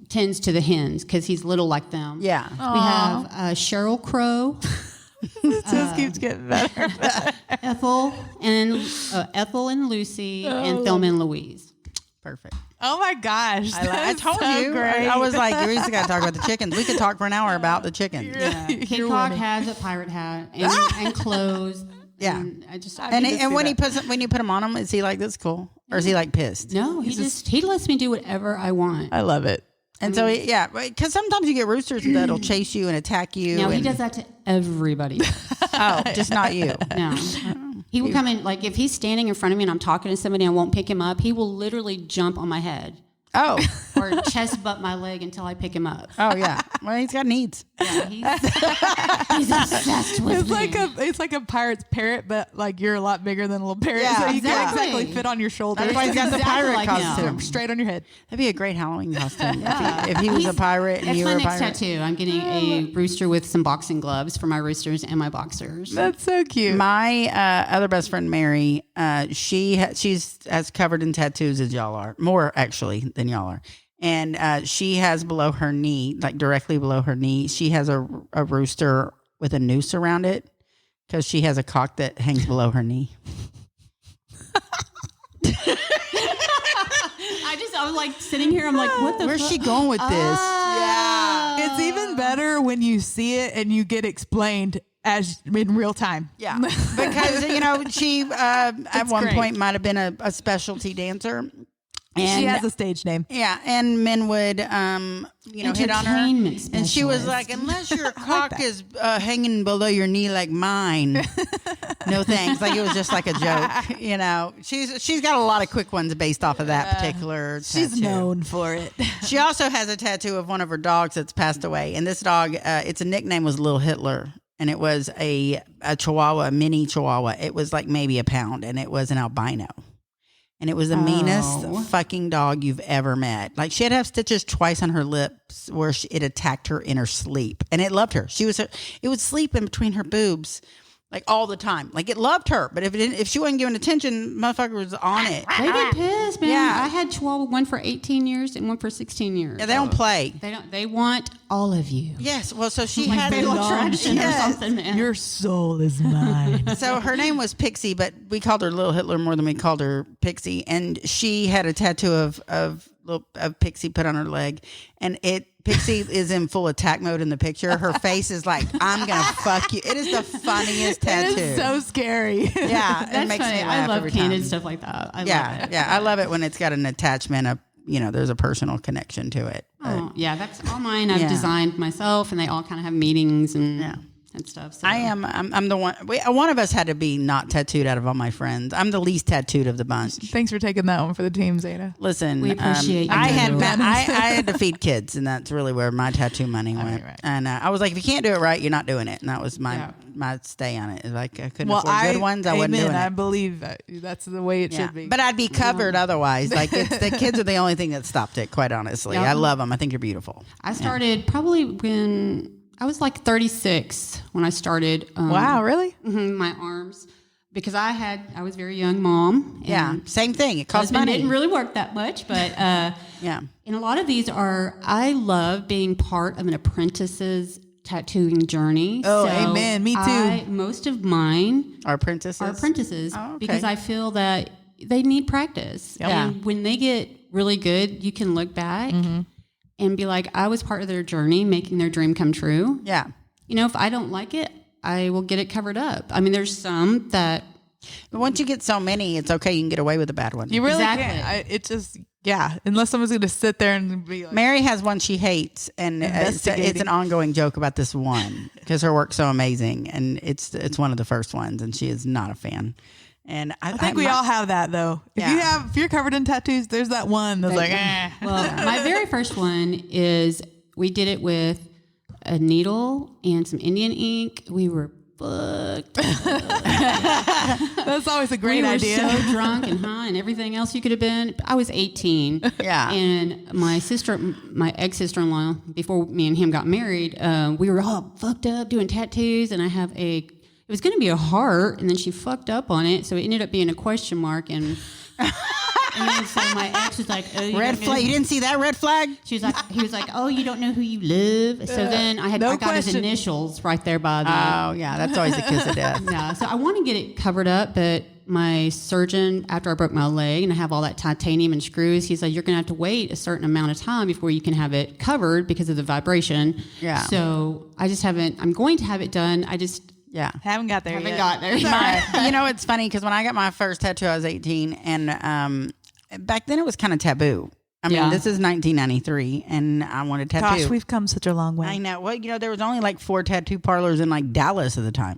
tends to the hens because he's little like them. Yeah. We have Cheryl Crow, It just keeps getting better. Ethel and Lucy, and Thelma and Louise. Perfect. Oh my gosh. I that's told so you. Great. I was like, we just got to talk about the chickens. We could talk for an hour about the chickens. Kid You're Cock winning. has a pirate hat and clothes. Yeah. And I just And, need to and see when that. when you put them on him, is he like this cool? Or is he like pissed? no, he lets me do whatever I want. I love it. And so, yeah, because sometimes you get roosters that'll chase you and attack you. No, he and- does that to everybody. Oh, just not you. No. He will come in, like if he's standing in front of me and I'm talking to somebody and I won't pick him up, he will literally jump on my head Oh, or chest butt my leg until I pick him up. oh yeah. Well, he's got needs. Yeah, he's obsessed with It's me. like a pirate's parrot, but like you're a lot bigger than a little parrot, Yeah, so you can't exactly. exactly fit on your shoulder. That's why he's got the Exactly pirate like him. costume. Straight on your head. That'd be a great Halloween costume if he was a pirate and That's you my were a next pirate. tattoo. I'm getting a rooster with some boxing gloves for my roosters and my boxers. That's so cute. My other best friend Mary, she's as covered in tattoos as y'all are, more actually than y'all are. And she has below her knee, like directly below her knee, she has a rooster with a noose around it because she has a cock that hangs below her knee. I was like sitting here. I'm like, what the? Where's fuck? she going with this? Yeah. It's even better when you see it and you get explained as in real time. Yeah, because she at one great. point might have been a specialty dancer, and She has a stage name. yeah, and men would hit on her, Entertainment and she was specialist. like, "Unless your cock is hanging below your knee like mine, no thanks." Like it was just like a joke, She's got a lot of quick ones based off of that particular. She's tattoo. known for it. She also has a tattoo of one of her dogs that's passed away, and this dog, its nickname was Little Hitler. And it was a Chihuahua, a mini Chihuahua. It was like maybe a pound, and it was an albino. And it was the meanest fucking dog you've ever met. Like she had to have stitches twice on her lips where it attacked her in her sleep, and it loved her. It would sleep in between her boobs, like all the time. Like it loved her, but if she wasn't giving attention, motherfucker was on it. They get pissed, man. Yeah. I had Chihuahua, one for 18 years and one for 16 years. Yeah, they don't play. They don't. They want all of you. Yes, well, so she Like had fatal attraction or Yes. something, man. Your soul is mine. So her name was Pixie, but we called her Little Hitler more than we called her Pixie. And she had a tattoo of Pixie put on her leg, and Pixie is in full attack mode in the picture. Her face is like, I'm gonna fuck you. It is the funniest tattoo. It is so scary. Yeah, it That's makes funny. me laugh I love every candid time. stuff like that. I love Yeah, it. yeah, I love it when it's got an attachment of, there's a personal connection to it. Oh, yeah, that's all mine. I've Yeah. designed myself, and they all kind of have meetings and Yeah. and stuff. So. I'm the one. One of us had to be not tattooed out of all my friends. I'm the least tattooed of the bunch. Thanks for taking that one for the team, Zeta. Listen, We appreciate you, I had Doodle. I had to feed kids, and that's really where my tattoo money went. right. And I was like, if you can't do it right, you're not doing it. And that was my Yeah. my stay on it. Like I couldn't afford good ones. I wasn't doing I it. believe that's the way it Yeah. should be. But I'd be covered otherwise. Like the kids are the only thing that stopped it. Quite honestly, Yeah. I love them. I think you're beautiful. I started probably when I was like 36 when I started. Wow, really? My arms, because I was a very young mom. And Yeah, same thing. It costs husband money. didn't really work that much, but Yeah. and a lot of these I love being part of an apprentice's tattooing journey. Oh, amen. Me too. Most of mine Our princesses. are apprentices Oh, okay. because I feel that they need practice. Yeah. And when they get really good, you can look back and be like, I was part of their journey, making their dream come true. Yeah. If I don't like it, I will get it covered up. I mean, there's some that But once you get so many, it's okay. You can get away with a bad one. You really Exactly. can't. It just, unless someone's going to sit there and be like, Mary has one she hates, and it's Investigating. an ongoing joke about this one because her work's so amazing, and it's one of the first ones, and she is not a fan. And I think we all have that though. Yeah. If you're covered in tattoos, there's that one that's like, eh. Well, my very first one is we did it with a needle and some Indian ink. We were booked. That's always a great we were idea. so drunk and high and everything else you could have been. I was 18. Yeah. And my ex-sister-in-law, before me and him got married, we were all fucked up doing tattoos, and it was going to be a heart, and then she fucked up on it, so it ended up being a question mark, and then so my ex was like, oh, red flag. You didn't see that red flag? He was like, oh, you don't know who you love. So then I no got his question. initials right there by the. Oh yeah, that's always a kiss of death. Yeah, so I want to get it covered up, but my surgeon, after I broke my leg and I have all that titanium and screws, he's like, you're going to have to wait a certain amount of time before you can have it covered because of the vibration. Yeah. So I just haven't. I'm going to have it done. I just Yeah. Haven't got there haven't yet. got there. It's funny because when I got my first tattoo, I was 18, and back then it was kind of taboo. I mean, Yeah. this is 1993, and I wanted a tattoo. Gosh, we've come such a long way. I know. Well, there was only like 4 tattoo parlors in like Dallas at the time.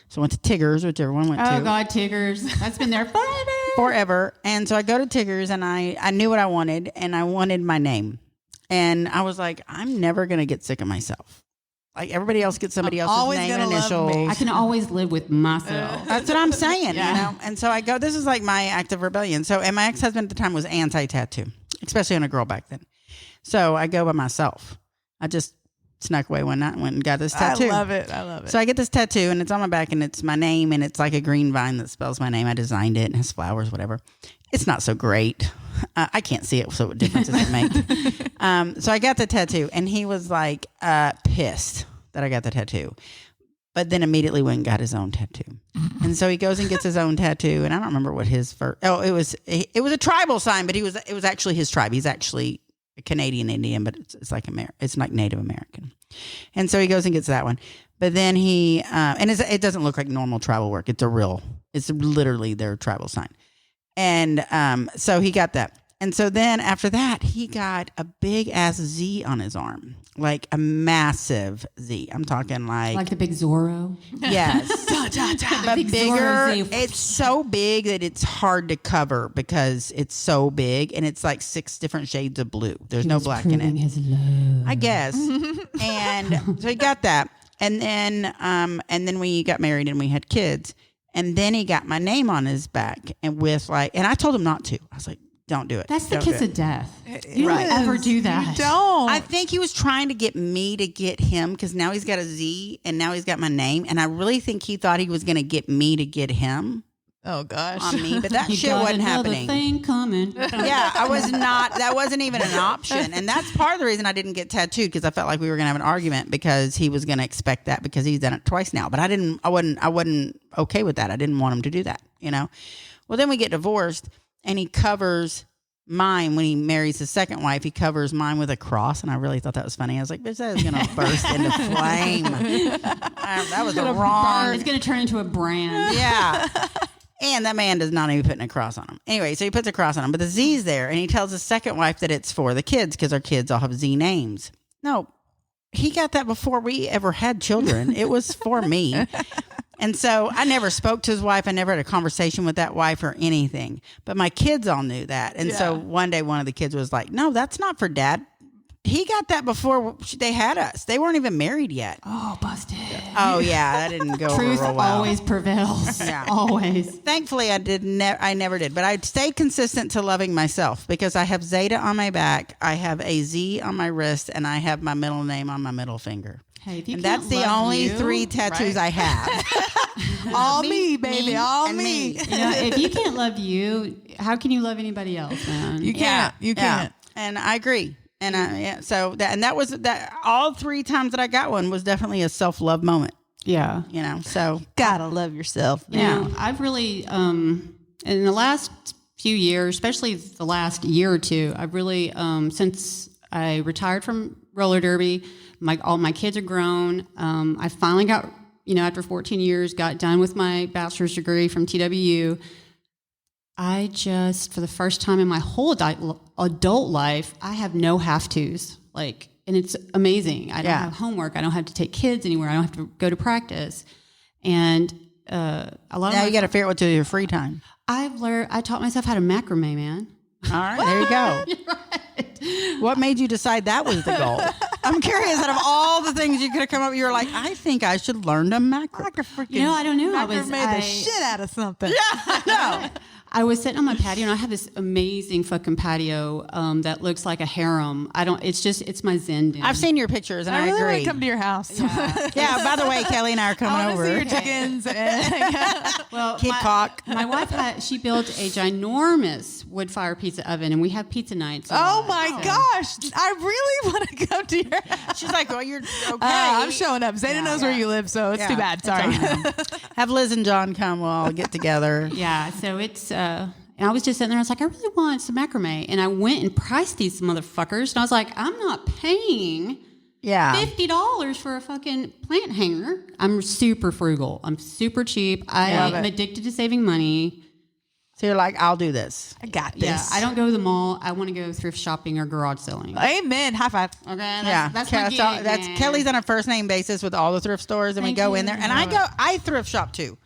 So I went to Tigger's, which everyone went Oh to. God, Tigger's. That's been there Forever. And so I go to Tigger's, and I knew what I wanted, and I wanted my name. And I was like, I'm never going to get sick of myself. Like everybody else gets somebody else's always name and gonna love me. initials. I can always live with myself. That's what I'm saying, And so I go, this is like my act of rebellion. So, and my ex-husband at the time was anti-tattoo, especially on a girl back then. So I go by myself. I just snuck away one night and went and got this tattoo. I love it. I love it. So I get this tattoo, and it's on my back, and it's my name, and it's like a green vine that spells my name. I designed it and has flowers, whatever. It's not so great. I can't see it, so what difference does it make? So I got the tattoo, and he was like pissed that I got the tattoo. But then immediately went and got his own tattoo. And so he goes and gets his own tattoo, and I don't remember what his first. Oh, it was a tribal sign, but it was actually his tribe. He's actually a Canadian Indian, but it's like it's like Native American. And so he goes and gets that one. But then he it doesn't look like normal tribal work. It's literally their tribal sign. And so he got that. And so then after that, he got a big ass Z on his arm, like a massive Z. I'm talking Like the big Zorro. yes, but big bigger. Zorro Z. It's so big that it's hard to cover because it's so big, and it's like 6 different shades of blue. There's no black in Proving it, his love. I guess. And so he got that, and then we got married and we had kids, and then he got my name on his back, and I told him not to. I was like, don't do it. That's the Don't kiss do it. of death. You Right. don't ever do that. You don't. I think he was trying to get me to get him because now he's got a Z and now he's got my name. And I really think he thought he was going to get me to get him oh gosh. on me, but that You shit got wasn't another happening. thing coming. Yeah, that wasn't even an option. And that's part of the reason I didn't get tattooed because I felt like we were going to have an argument because he was going to expect that because he's done it twice now. But I wasn't okay with that. I didn't want him to do that, Well, then we get divorced and he covers mine, when he marries his second wife, he covers mine with a cross, and I really thought that was funny. I was like, bitch, that is going to burst into flame. That was the wrong. It's going to turn into a brand. Yeah. And that man does not even put a cross on him. Anyway, so he puts a cross on him, but the Z's there, and he tells his second wife that it's for the kids because our kids all have Z names. No, he got that before we ever had children. It was for me. And so I never spoke to his wife. I never had a conversation with that wife or anything. But my kids all knew that. And so one day one of the kids was like, no, that's not for Dad. He got that before they had us. They weren't even married yet. Oh, busted. Oh, yeah. That didn't go Truth over real well. always prevails. Yeah. Always. Thankfully, I never did. But I stayed consistent to loving myself because I have Zeta on my back, I have a Z on my wrist, and I have my middle name on my middle finger. Hey, if you And can't that's the love only you, 3 tattoos I have. All me, baby. All and me. me. You know, if you can't love you, how can you love anybody else, man? You can't. You can't. And I agree. And that was that. All 3 times that I got one was definitely a self-love moment. Yeah. You know, so Gotta love yourself. You know, I've really, in the last few years, especially the last year or two, I've really, since I retired from roller derby, all my kids are grown. I finally got, after 14 years, got done with my bachelor's degree from TWU. I just, for the first time in my whole adult life, I have no have-tos. And it's amazing. I don't have homework. I don't have to take kids anywhere. I don't have to go to practice. And a lot now of you got to figure out what to do with your free time. I taught myself how to macrame, man. All right, there you go. Right. What made you decide that was the goal? I'm curious. Out of all the things you could have come up, you were like, I think I should learn to macrame. I don't know. I made the shit out of something. No. I was sitting on my patio, and I have this amazing fucking patio that looks like a harem. It's my zen den. I've seen your pictures, and I, really agree. want to come to your house. Yeah. By the way, Kelly and I are coming I want over. to see your chickens. Well, Kid cock. my wife she built a ginormous wood fire pizza oven, and we have pizza nights. Oh my gosh! I really want to go to your house. She's like, well, you're okay. I'm showing up. Zeta knows where you live, so it's too bad. Sorry. Have Liz and John come. We'll all get together. Yeah, so it's and I was just sitting there. I was like, I really want some macrame, and I went and priced these motherfuckers, and I was like, I'm not paying $50 for a fucking plant hanger. I'm super frugal. I'm super cheap. I am addicted to saving money. So you're like, I'll do this. I got this. Yeah, I don't go to the mall. I want to go thrift shopping or garage selling. Amen. High five. Okay, that's Ke- my so gig, that's man. Kelly's on a first name basis with all the thrift stores, and Thank we go you. in there. And I thrift shop too,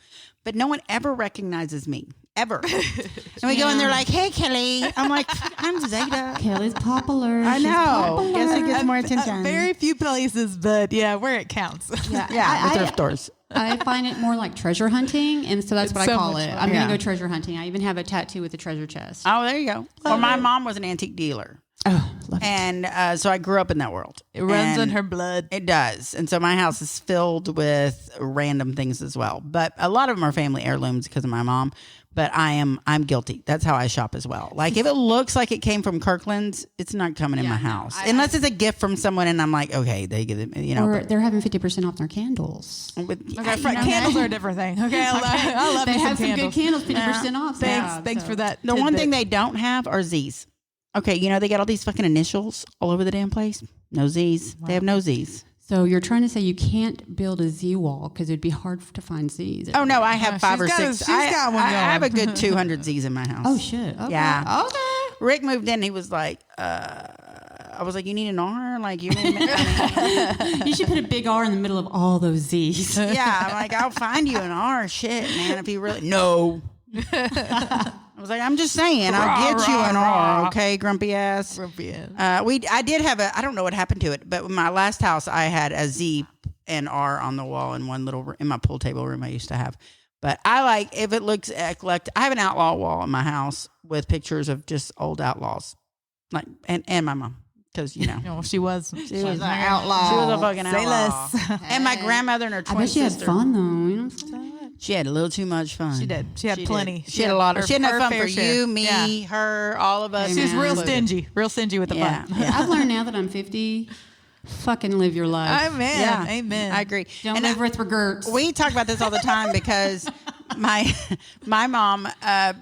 but no one ever recognizes me. Ever. And we go in there like, hey, Kelly. I'm like, I'm Zeta. Kelly's popular. I She's know. popular. Guess who gets more attention? Very few places, but yeah, where it counts. Yeah, the thrift stores. I find it more like treasure hunting, and so that's what so I call much it. fun. I'm Yeah. going to go treasure hunting. I even have a tattoo with a treasure chest. Oh, there you go. Well, my mom was an antique dealer. Oh, love it. And so I grew up in that world. It runs in And her blood. It does. And so my house is filled with random things as well. But a lot of them are family heirlooms because of my mom. But I'm guilty. That's how I shop as well. Like if it looks like it came from Kirkland's, it's not coming in my house. Unless it's a gift from someone and I'm like, okay, they give it, Or they're having 50% off their candles. Candles are a different thing. Okay, I love They me have some candles. good candles, 50% off. Thanks for that. The one tidbit. thing they don't have are Z's. Okay, they got all these fucking initials all over the damn place. No Z's. They have no Z's. So you're trying to say you can't build a Z wall because it'd be hard to find Z's. Oh no, I have 5 or she's got 6. she's got one I have a going. good 200 Z's in my house. Oh shit. Okay. Yeah. Okay. Rick moved in. He was like, I was like, you need an R? Like you need You should put a big R in the middle of all those Z's. Yeah, I'm like, I'll find you an R. Shit, man. If you really no. I was like, I'm just saying, I'll get you an R, okay, grumpy ass. I did have I don't know what happened to it, but in my last house, I had a Z and R on the wall in one little in my pool table room I used to have. But I like if it looks eclectic. I have an outlaw wall in my house with pictures of just old outlaws, like and my mom. Because she was she was an outlaw. She was a fucking Say outlaw. less. And my grandmother and her I twin bet she had sister. fun though. You know what I'm saying? She had a little too much fun. She did. She had plenty. She had a lot of. She had enough her fun fair for share. you, me, Yeah. her, all of us. She was real included. stingy with the Yeah. fun. Yeah. I've learned now that I'm 50. Fucking live your life. Amen. Yeah. Amen. I agree. Don't And live with regrets. we talk about this all the time because my mom. I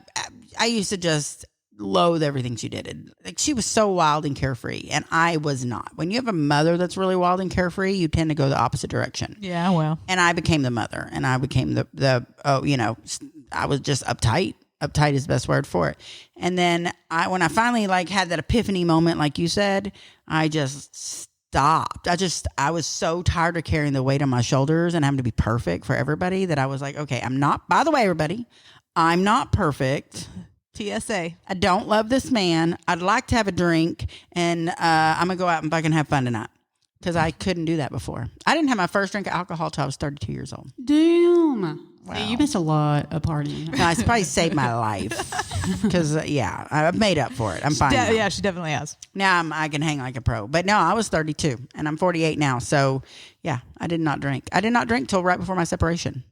used to just loathe everything she did. Like she was so wild and carefree, and I was not. When you have a mother that's really wild and carefree, you tend to go the opposite direction. Yeah, well. And I became the mother, and I became I was just uptight. Uptight is the best word for it. And then when I finally like had that epiphany moment, like you said, I just stopped. I was so tired of carrying the weight on my shoulders and having to be perfect for everybody that I was like, okay, I'm not, by the way, everybody, I'm not perfect. TSA. I don't love this man. I'd like to have a drink, and I'm going to go out and fucking have fun tonight. Because I couldn't do that before. I didn't have my first drink of alcohol till I was 32 years old. Damn. See, you missed a lot of partying. No, it's probably saved my life. Because, I've made up for it. I'm fine now. Yeah, she definitely has. Now I can hang like a pro. But no, I was 32, and I'm 48 now. So, yeah, I did not drink. I did not drink till right before my separation.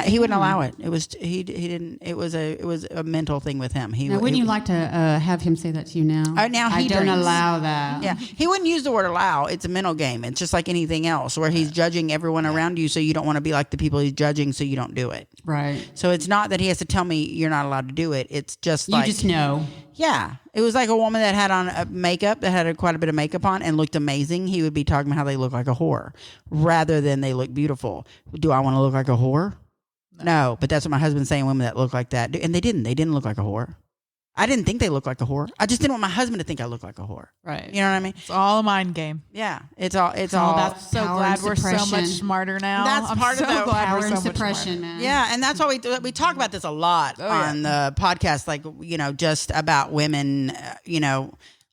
He wouldn't allow it. It was he didn't. It was a mental thing with him. Now, wouldn't you like to have him say that to you now? Now he I don't drinks. allow that. Yeah, he wouldn't use the word allow. It's a mental game. It's just like anything else, where he's judging everyone around you, so you don't want to be like the people he's judging, so you don't do it. Right. So it's not that he has to tell me you're not allowed to do it. It's just You just know. Yeah, it was like a woman that had on makeup, that had quite a bit of makeup on and looked amazing. He would be talking about how they look like a whore, rather than they look beautiful. Do I want to look like a whore? No, but that's what my husband's saying. Women that look like that, and they didn't. They didn't look like a whore. I didn't think they looked like a whore. I just didn't want my husband to think I looked like a whore. Right. You know what I mean? It's all a mind game. Yeah. It's all about So power glad and we're so suppression. much smarter now. That's I'm part of so the glad Power we're and so much suppression, smarter. man. Yeah, and that's why we talk about this a lot on the podcast, like, just about women,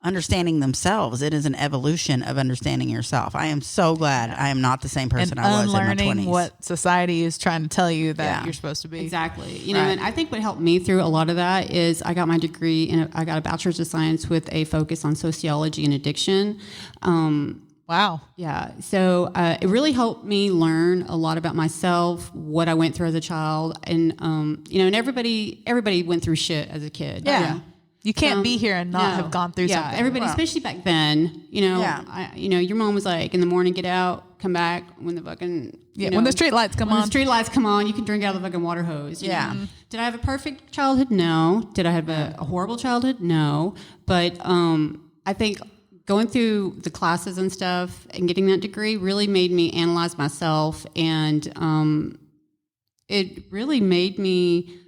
understanding themselves. It is an evolution of understanding yourself. I am so glad I am not the same person And I was in my unlearning 20s. what society is trying to tell you that you're supposed to be. Exactly. And I think what helped me through a lot of that is I got my degree and I got a bachelor's of science with a focus on sociology and addiction. Wow. Yeah. So it really helped me learn a lot about myself, what I went through as a child, and and everybody went through shit as a kid. Yeah. You can't be here and not have gone through something. Everybody, especially back then, your mom was like, in the morning, get out, come back when the fucking, when the street lights come when on. the street lights come on, you can drink out of the fucking water hose. you Yeah. know? Did I have a perfect childhood? No. Did I have a horrible childhood? No. But I think going through the classes and stuff and getting that degree really made me analyze myself, and it really made me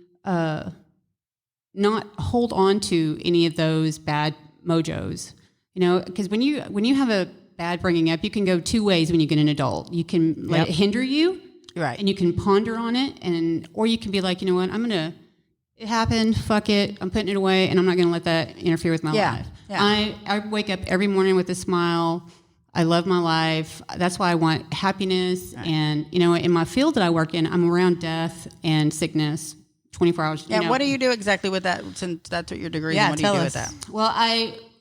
not hold on to any of those bad mojos, because when you have a bad bringing up, you can go two ways when you get an adult. You can let it hinder you, Right. and you can ponder on it, or you can be like, you know what, it happened, fuck it, I'm putting it away, and I'm not gonna let that interfere with my life. Yeah. I wake up every morning with a smile. I love my life. That's why I want happiness. Right. And in my field that I work in, I'm around death and sickness 24 hours. Yeah, what do you do exactly with that, since that's what your degree is? Yeah, What do you tell do us. with that? Well,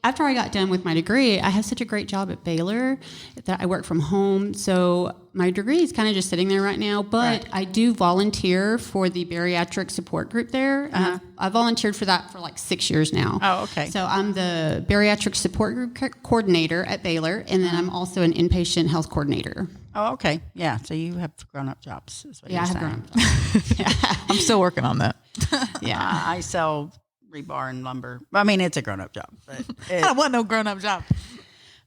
after I got done with my degree, I have such a great job at Baylor that I work from home. So my degree is kind of just sitting there right now, but I do volunteer for the bariatric support group there. And I volunteered for that for like 6 years now. Oh, okay. So I'm the bariatric support group coordinator at Baylor, and then I'm also an inpatient health coordinator. Oh, okay. Yeah, so you have grown-up jobs. Is what Yeah, I you're have saying. grown up. I'm still working on that. Yeah. I sell rebar and lumber. I mean, it's a grown-up job, but I don't want no grown-up job.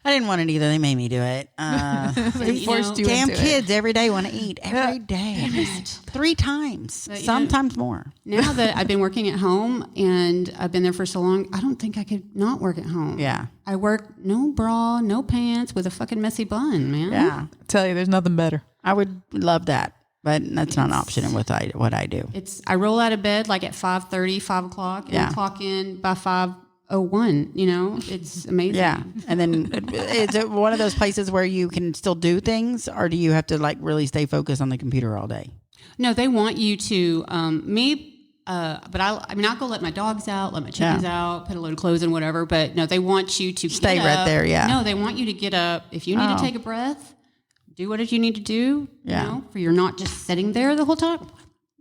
I didn't want it either. They made me do it. They forced you Damn into kids every day want to eat. Every day. 3 times. But, Sometimes more. Now that I've been working at home and I've been there for so long, I don't think I could not work at home. Yeah. I work no bra, no pants with a fucking messy bun, man. Yeah. I tell you, there's nothing better. I would love that, but that's not an option in what I do. I roll out of bed like at 5:30, 5 o'clock, and I clock in by 5:01. It's amazing. Yeah. And then is it one of those places where you can still do things, or do you have to like really stay focused on the computer all day? No, they want you to, but I'll go let my dogs out, let my chickens out, put a load of clothes in, whatever. But no, they want you to Stay get right up. there, yeah. No, they want you to get up. If you need to take a breath, do what you need to do. Yeah. For you're not just sitting there the whole time.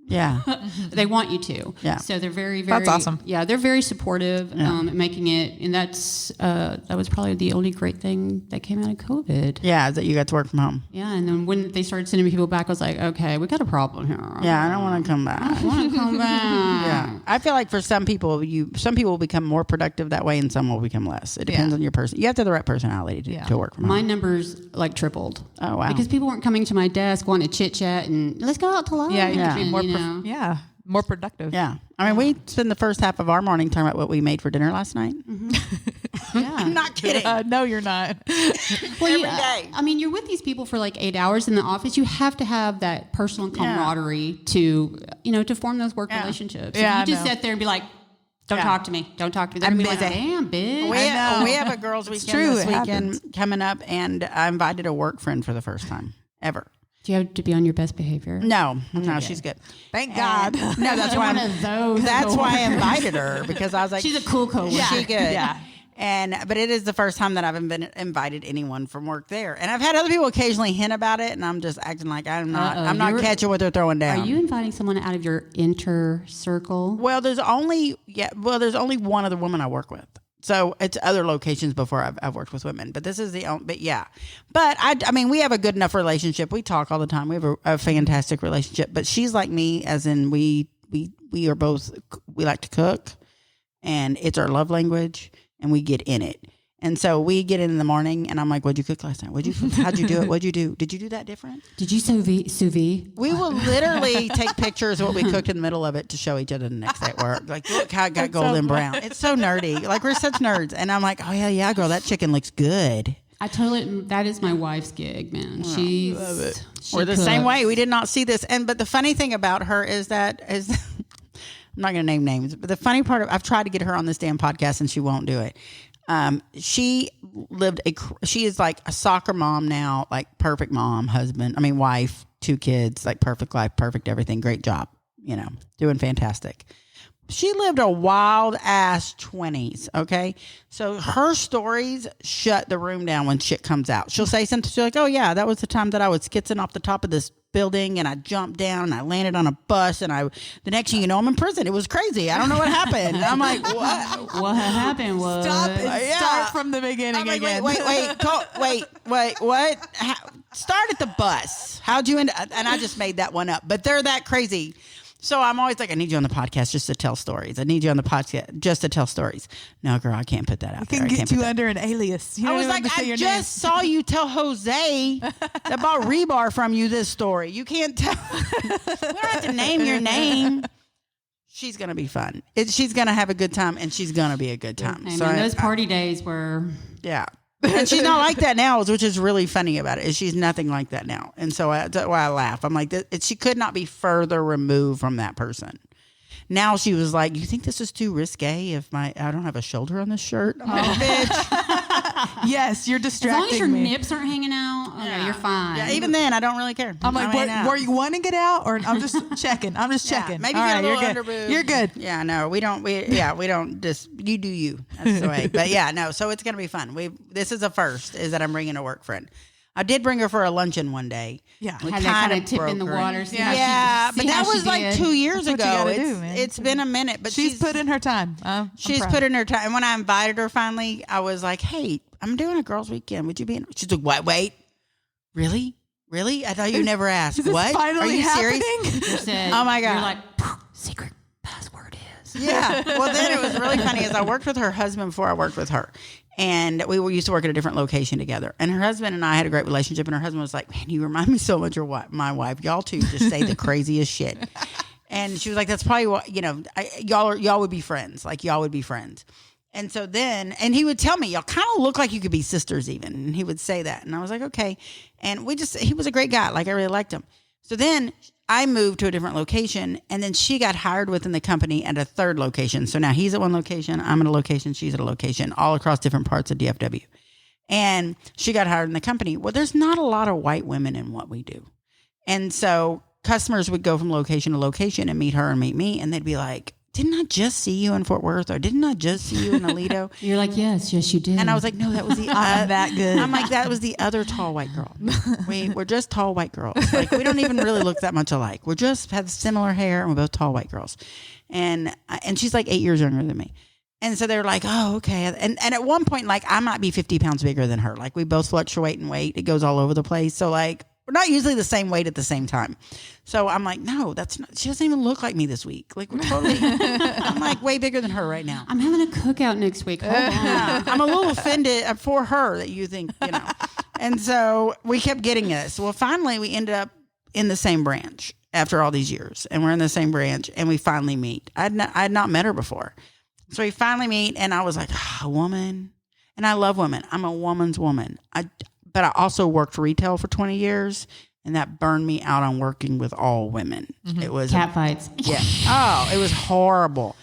Yeah. They want you to. Yeah. So they're very, very. That's awesome. Yeah, they're very supportive, at making it, and that was probably the only great thing that came out of COVID. Yeah, that you got to work from home. Yeah, and then when they started sending people back, I was like, okay, we got a problem here. Yeah, I don't want to come back. I want to come back. Yeah, I feel like for some people will become more productive that way, and some will become less. It depends on your person. You have to have the right personality to work from My home. numbers like tripled. Oh wow! Because people weren't coming to my desk wanting to chit chat and let's go out to lunch. Yeah, you Yeah. can be and, more, you know. more productive. Yeah, I mean, we spend the first half of our morning talking about what we made for dinner last night. Yeah. I'm not kidding. No, you're not. Well, Every yeah, day. I mean, you're with these people for like 8 hours in the office. You have to have that personal camaraderie to, to form those work relationships. Yeah, If you just I know. sit there and be like, don't Yeah. talk to me. Don't talk to me. They're going to be like, busy. damn, bitch. We have a girls' weekend true, this it weekend happens. coming up, and I invited a work friend for the first time ever. Do you have to be on your best behavior? No, she's good. Thank God. No, that's You're why one of those. that's why I invited her, because I was like, She's a cool coworker. She good. Yeah. But it is the first time that I've invited anyone from work there, and I've had other people occasionally hint about it, and I'm just acting like I'm not. Uh-oh, I'm not you're- catching what they're throwing down. Are you inviting someone out of your inner circle? Well, there's only one other woman I work with. So it's other locations before I've worked with women, but this is the only. But yeah, but I mean, we have a good enough relationship. We talk all the time. We have a fantastic relationship. But she's like me, as in we are both. We like to cook, and it's our love language, and we get in it. And so we get in the morning, and I'm like, "What'd you cook last night? What'd you cook? How'd you do it? What'd you do? Did you do that different?" Did you sous vide? We will literally take pictures of what we cooked in the middle of it to show each other the next day at work. Like, look how it got golden brown. It's so nerdy. Like, we're such nerds. And I'm like, oh, yeah, girl, that chicken looks good. That is my wife's gig, man. She We're the same way. We did not see this. But the funny thing about her is I'm not going to name names, but the funny part I've tried to get her on this damn podcast and she won't do it. She is like a soccer mom now, like perfect mom, wife, 2 kids, like perfect life, perfect everything, great job, doing fantastic. She lived a wild ass 20s. Okay. So her stories shut the room down when shit comes out. She'll say something. She's like, oh yeah, that was the time that I was skitzing off the top of this building and I jumped down and I landed on a bus and the next thing you know, I'm in prison. It was crazy. I don't know what happened. And I'm like, what? What happened was Start from the beginning I'm like, again. wait, what? Start at the bus. How'd you end up? And I just made that one up, but they're that crazy. So I'm always like, I need you on the podcast just to tell stories. I need you on the podcast just to tell stories. No, girl, I can't put that out there. Can I can't get put you that. under an alias. You I don't was even like, have to say I your just saw you tell Jose that bought rebar from you this story. You can't tell. We don't have to name your name. She's going to be fun. She's going to have a good time, and she's going to be a good time. Hey, So man, those party days were. yeah. And she's not like that now, which is really funny about it. Is she's nothing like that now. And so that's why I laugh. I'm like, she could not be further removed from that person. Now she was like, you think this is too risque if I don't have a shoulder on this shirt? I'm like, bitch. Yes, you're As long distracting as your me. nips aren't hanging out, okay, you're fine. Yeah, even then, I don't really care. I'm like, I mean, were you wanting to get out, or I'm just checking? I'm just checking. Maybe All get right, a little you're good. underboob. You're good. Yeah, no, we don't just, you do you. That's the way. But yeah, no, so it's going to be fun. This is a first, is that I'm bringing a work friend. I did bring her for a luncheon one day. Yeah. We Had that kind of tip broke in the her. water. See Yeah, how she, but see that how she was like did? 2 years That's what ago. you gotta do, man. It's been a minute, but She's put in her time. I'm She's proud. put in her time. And when I invited her finally, I was like, hey, I'm doing a girls' weekend. Would you be in? She's like, what? Wait, really? Really? I thought you never asked. Is this What? Are finally you happening? serious? You said, Oh, my God. You're like, secret password is. Yeah. Well, then it was really funny. As I worked with her husband before I worked with her, and we used to work at a different location together. And her husband and I had a great relationship. And her husband was like, "Man, you remind me so much of my wife. Y'all two just say the craziest shit." And she was like, "That's probably what y'all would be friends. Like y'all would be friends." And so then, and he would tell me, y'all kind of look like you could be sisters even. And he would say that. And I was like, okay. And he was a great guy. Like I really liked him. So then I moved to a different location, and then she got hired within the company at a third location. So now he's at one location, I'm at a location, she's at a location, all across different parts of DFW. And she got hired in the company. Well, there's not a lot of white women in what we do. And so customers would go from location to location and meet her and meet me, and they'd be like, didn't I just see you in Fort Worth? Or didn't I just see you in Alito? You're like, yes, you did. And I was like, no, that was the I'm that good. I'm like, that was the other tall white girl. We're just tall white girls. Like, we don't even really look that much alike. We're just have similar hair, and we're both tall white girls. And she's like 8 years younger than me. And so they're like, oh, okay. And at one point, like, I might be 50 pounds bigger than her. Like, we both fluctuate in weight. It goes all over the place. So, like, we're not usually the same weight at the same time. So I'm like, no, that's not, she doesn't even look like me this week. Like, we're totally, I'm like way bigger than her right now. I'm having a cookout next week. Hold on. Yeah, I'm a little offended for her that you think, you know. And so we kept getting this. Well, finally, we ended up in the same branch after all these years. And we're in the same branch, and we finally meet. I had not met her before. So we finally meet, and I was like, a woman. And I love women. I'm a woman's woman. But I also worked retail for 20 years, and that burned me out on working with all women. It was Cat fights. yeah. Oh, it was horrible.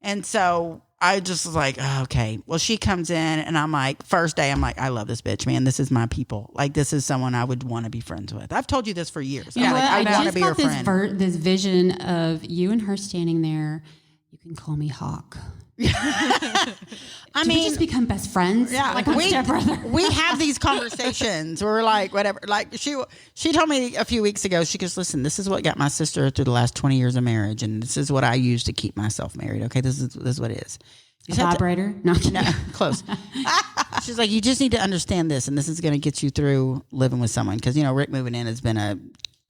And so I just was like, oh, okay. Well, she comes in, and I'm like, first day, I'm like, I love this bitch, man. This is my people. Like, this is someone I would want to be friends with. I've told you this for years. You know I'm what? like, I want to just be your got friend. this vision of you and her standing there. You can call me Hawk. I Do we mean, just become best friends? yeah, like my stepbrother. we have these conversations. We're like, whatever. Like, she told me a few weeks ago, she goes, listen, this is what got my sister through the last 20 years of marriage, and this is what I use to keep myself married. Okay, this is what it is. You A just have to- vibrator? No, No, close. She's like, you just need to understand this, and this is going to get you through living with someone. Because, you know, Rick moving in has been a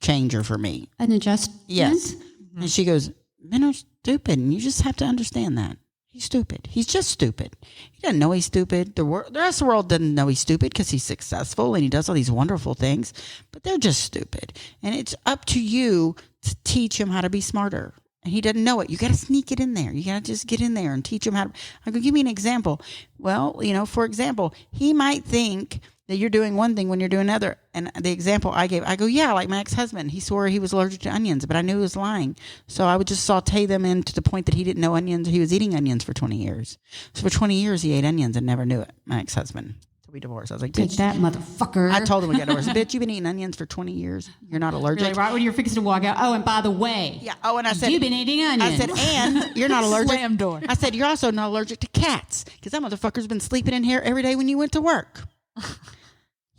changer for me. An adjustment? Yes. And she goes, men are stupid, and you just have to understand that. He's stupid. He's just stupid. He doesn't know he's stupid. The rest of the world doesn't know he's stupid because he's successful and he does all these wonderful things, but they're just stupid. And it's up to you to teach him how to be smarter. And he doesn't know it. You got to sneak it in there. You got to just get in there and teach him how to. I go, give me an example. Well, you know, for example, he might think that you're doing one thing when you're doing another. And the example I gave, I go, yeah, like my ex-husband. He swore he was allergic to onions, but I knew he was lying. So I would just saute them in to the point that he didn't know onions. He was eating onions for 20 years. So for 20 years, he ate onions and never knew it, my ex-husband. So we divorced. I was like, Take bitch. that, motherfucker. I told him we got divorced. Bitch, you've been eating onions for 20 years. You're not allergic. Really, right when you're fixing to walk out. Oh, and by the way. Yeah. Oh, and I said, You've been eating onions. I said, and you're not allergic. Slam door. I said, you're also not allergic to cats because that motherfucker's been sleeping in here every day when you went to work.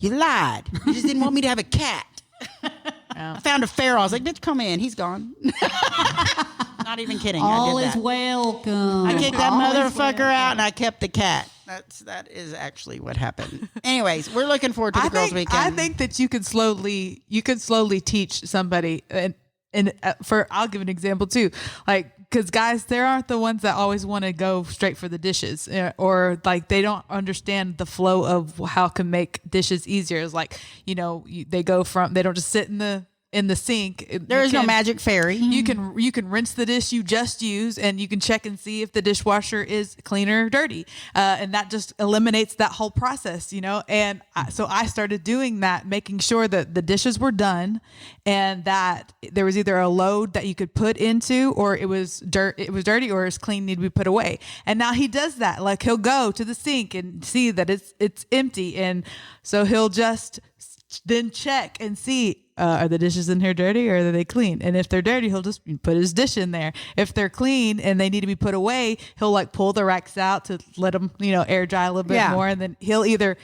You lied. You just didn't want me to have a cat. I found a feral. I was like, bitch, come in. He's gone. Not even kidding. All I did is that. welcome. I kicked that All is motherfucker welcome. out and I kept the cat. That is actually what happened. Anyways, we're looking forward to the girls' weekend. I think that you can slowly teach somebody, and I'll give an example too, like, because guys, they aren't the ones that always want to go straight for the dishes, or like they don't understand the flow of how can make dishes easier. It's like, you know, they don't just sit in the sink. There is no magic fairy. You can rinse the dish you just used, and you can check and see if the dishwasher is clean or dirty, and that just eliminates that whole process, you know. And so I started doing that, making sure that the dishes were done, and that there was either a load that you could put into, or it was dirty, or it's clean, need to be put away. And now he does that. Like, he'll go to the sink and see that it's empty, and so he'll just then check and see, are the dishes in here dirty or are they clean? And if they're dirty, he'll just put his dish in there. If they're clean and they need to be put away, he'll like pull the racks out to let them, you know, air dry a little bit more. And then he'll either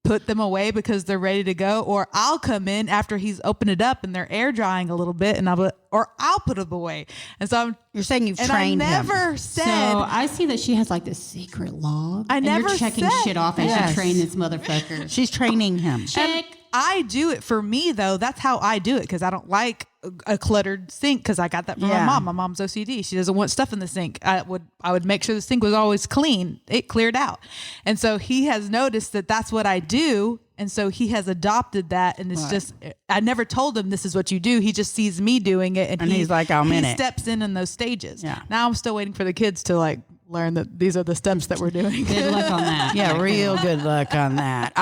put them away because they're ready to go, or I'll come in after he's opened it up and they're air drying a little bit, and I'll put them away. And so You're saying you've I trained him. never said. So I see that she has like this secret log. I and never you're checking said- shit off as Yes. you train this motherfucker. She's training him. Check. I do it for me though. That's how I do it, because I don't like a cluttered sink, because I got that from Yeah. my mom. My mom's OCD. She doesn't want stuff in the sink. I would make sure the sink was always clean. It cleared out. And so he has noticed that that's what I do. And so he has adopted that. And it's just, I never told him this is what you do. He just sees me doing it. And he's like, I'm in he it. steps in those stages. Yeah. Now I'm still waiting for the kids to like learn that these are the steps that we're doing. Good luck on that. Yeah, real good luck on that.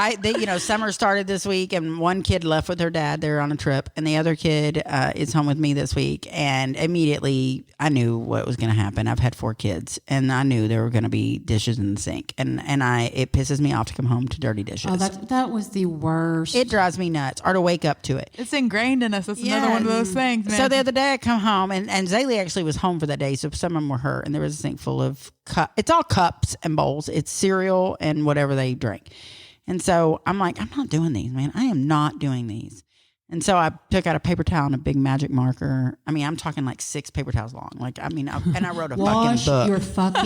Summer started this week, and one kid left with her dad. They're on a trip, and the other kid is home with me this week. And immediately, I knew what was going to happen. I've had 4 kids, and I knew there were going to be dishes in the sink. And it pisses me off to come home to dirty dishes. Oh, that was the worst. It drives me nuts, or to wake up to it. It's ingrained in us. It's another one of those things, man. So the other day I come home and Zaylee actually was home for that day. So some of them were her, and there was a sink full of it's all cups and bowls. It's cereal and whatever they drink. And so I'm like, I'm not doing these, man. I am not doing these. And so I took out a paper towel and a big magic marker. I mean, I'm talking like 6 paper towels long. I wrote a Wash fucking book. your fucking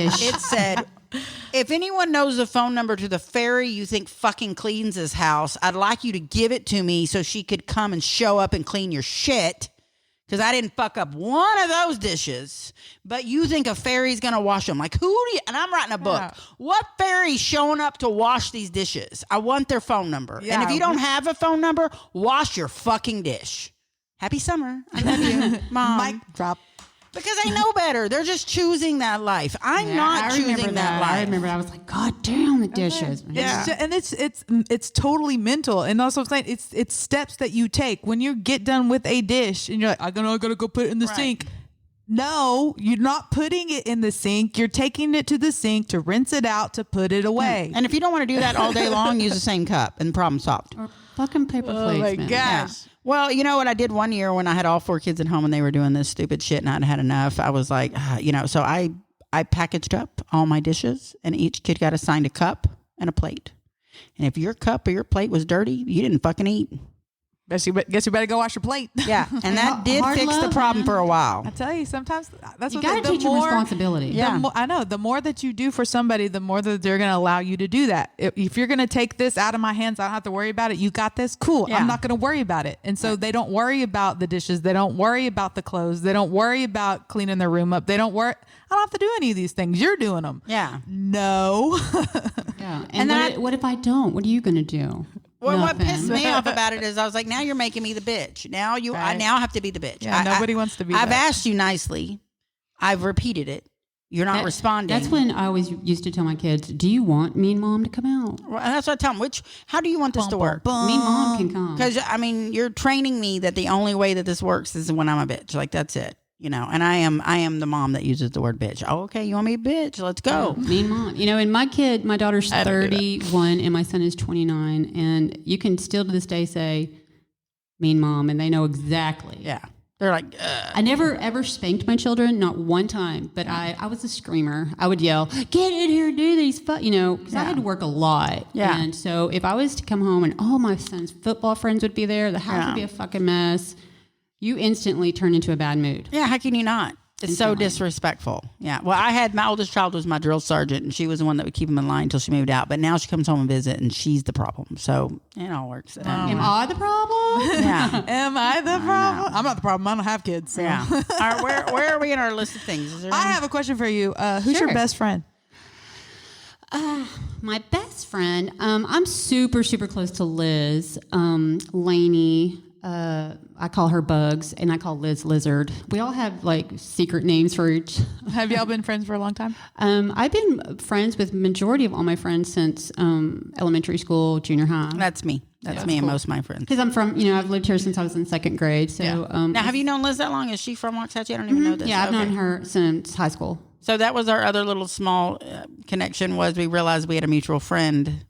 dish. It said, if anyone knows the phone number to the fairy you think fucking cleans this house, I'd like you to give it to me so she could come and show up and clean your shit. Because I didn't fuck up one of those dishes, but you think a fairy's going to wash them. Like, and I'm writing a book. Yeah. What fairy's showing up to wash these dishes? I want their phone number. Yeah. And if you don't have a phone number, wash your fucking dish. Happy summer. I love you, Mom. Mic drop. Because they know better. They're just choosing that life. I'm not choosing that life. I remember I was like, God damn the dishes. Yeah. It's totally mental, and also I'm saying it's steps that you take when you get done with a dish, and you're like, I gotta go put it in the sink. No, you're not putting it in the sink. You're taking it to the sink to rinse it out to put it away. And if you don't want to do that all day long, use the same cup and problem solved. Or fucking paper Oh plates, my man. gosh. Yeah. Well, you know what I did one year when I had all 4 kids at home and they were doing this stupid shit and I'd had enough. I was like, so I packaged up all my dishes and each kid got assigned a cup and a plate. And if your cup or your plate was dirty, you didn't fucking eat. Guess you better go wash your plate. Yeah. And that did Hard fix the love, problem man. for a while. I tell you, sometimes that's You what got to teach them responsibility. Yeah. I know. The more that you do for somebody, the more that they're going to allow you to do that. If you're going to take this out of my hands, I don't have to worry about it. You got this? Cool. Yeah. I'm not going to worry about it. And so they don't worry about the dishes. They don't worry about the clothes. They don't worry about cleaning their room up. They don't worry. I don't have to do any of these things. You're doing them. Yeah. No. Yeah. And And what if I don't? What are you going to do? Well, what Nothing. pissed me off about it is I was like, now you're making me the bitch. Now I Right. now have to be the bitch. Yeah, nobody wants to be I've that. asked you nicely. I've repeated it. You're not responding. That's when I always used to tell my kids, do you want Mean Mom to come out? Well, that's what I tell them. How do you want this to work? Mean Mom can come. Because you're training me that the only way that this works is when I'm a bitch. Like that's it, And I am the mom that uses the word bitch. Oh, okay, you want me a bitch? Let's go. Mean Mom. And my daughter's 31 and my son is 29. And you can still to this day say Mean Mom and they know exactly. Yeah, they're like, ugh. I never ever spanked my children, not one time, but I was a screamer. I would yell, get in here, do these, because I had to work a lot. Yeah. And so if I was to come home and all my son's football friends would be there, the house would be a fucking mess. You instantly turn into a bad mood. Yeah, how can you not? It's so disrespectful. Yeah. Well, my oldest child was my drill sergeant, and she was the one that would keep him in line until she moved out. But now she comes home and visit, and she's the problem. So it all works. Am I the problem? Yeah. Am I the problem? I'm not the problem. I don't have kids. So. Yeah. All right, where are we in our list of things? Is there I any- have a question for you. Who's your Sure. best friend? My best friend, I'm super, super close to Liz. Lainey, I call her Bugs, and I call Liz Lizard. We all have secret names for each. Have y'all been friends for a long time? I've been friends with majority of all my friends since elementary school, junior high. That's me. That's me and most of my friends. Because I'm from, I've lived here since I was in second grade. So Now, have you known Liz that long? Is she from Waxahachie? I don't even know this. yeah, I've Okay. known her since high school. So that was our other little small connection. Was we realized we had a mutual friend,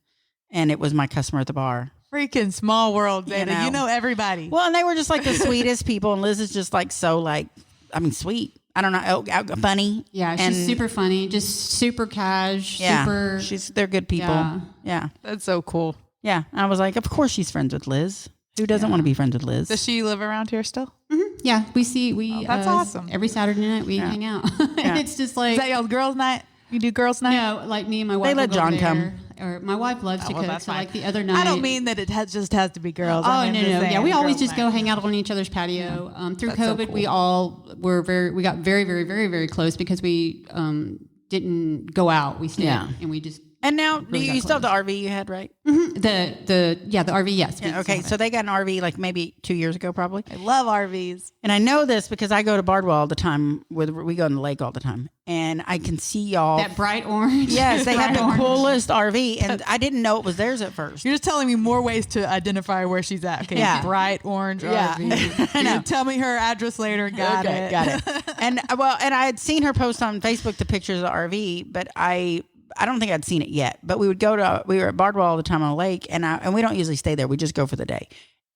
and it was my customer at the bar. Freaking small world, Dana. You know. know everybody. Well, and they were just like the sweetest people, and Liz is just sweet. I don't know, funny. Yeah, she's and, super funny, just super cash, Yeah, super. they're good people. Yeah. Yeah. That's so cool. Yeah. I was like, of course she's friends with Liz. Who doesn't want to be friends with Liz? Does she live around here still? Yeah, we. that's awesome. Every Saturday night we hang out. And it's just like Is that y'all's girls' night? You do girls' night? no, like me and my wife. They will let go John there, come. Or my wife loves to well, cook. that's So fine. like the other night. I don't mean that it just has to be girls. Oh, I mean, no, I'm just no. saying Yeah, we always girls' just go night. hang out on each other's patio. Through That's so COVID, cool. we got very, very, very, very close because we didn't go out. We stayed Yeah. and we just And now, Really you got still have the RV you had, right? The RV, yes. Yeah, okay, so they got an RV like maybe 2 years ago, probably. I love RVs. And I know this because I go to Bardwell all the time. We go in the lake all the time, and I can see y'all. That bright orange. Yes, they have Bright the orange. coolest RV, and I didn't know it was theirs at first. You're just telling me more ways to identify where she's at. Okay, Yeah. bright orange Yeah. RV. I know. You tell me her address later. Got it. Got it. And I had seen her post on Facebook the pictures of the RV, but I don't think I'd seen it yet. But we were at Bardwell all the time on a lake, and we don't usually stay there. We just go for the day.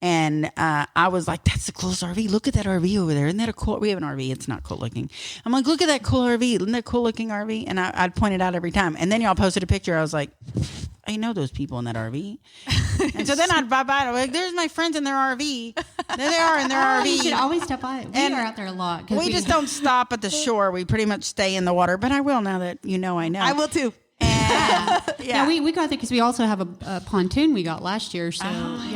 And I was like, that's the coolest RV. Look at that RV over there. Isn't that a cool? We have an RV. It's not cool looking. I'm like, look at that cool RV. Isn't that a cool looking RV? And I'd point it out every time. And then y'all posted a picture. I was like, I know those people in that RV. And so then I'd buy by. I'm like, there's my friends in their RV. There they are in their RV. You should always stop by. We And are out there a lot. 'cause We just don't stop at the shore. We pretty much stay in the water. But I will now that I know. I will too. And, Yeah, we go out there because we also have a pontoon we got last year. So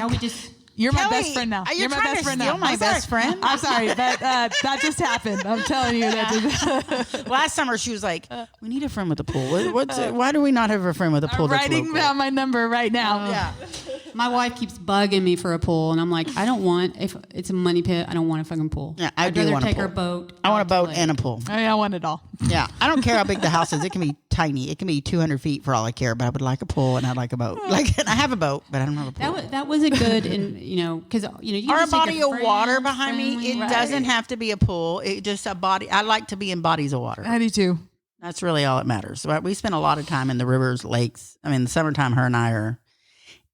we just. You're my Kelly, best friend now. you're my trying best to friend steal now. my I'm best sorry. friend? I'm sorry. That just happened. I'm telling you that. last summer she was like, we need a friend with a pool. Why do we not have a friend with a pool? I'm that's writing local? down my number right now. Yeah. My wife keeps bugging me for a pool, and I'm like, I don't want. If it's a money pit, I don't want a fucking pool. Yeah, I I'd do rather want a take pool. our boat. I want a out to boat the and a lake. pool. I want it all. Yeah, I don't care how big the house is. It can be tiny. It can be 200 feet for all I care. But I would like a pool and I'd like a boat. Like I have a boat, but I don't have a pool. That was a good, and because you or a just take body of friend, water behind me. family. It doesn't have to be a pool. It just a body. I like to be in bodies of water. I do too. That's really all that matters. So we spend a lot of time in the rivers, lakes. I mean, the summertime, her and I are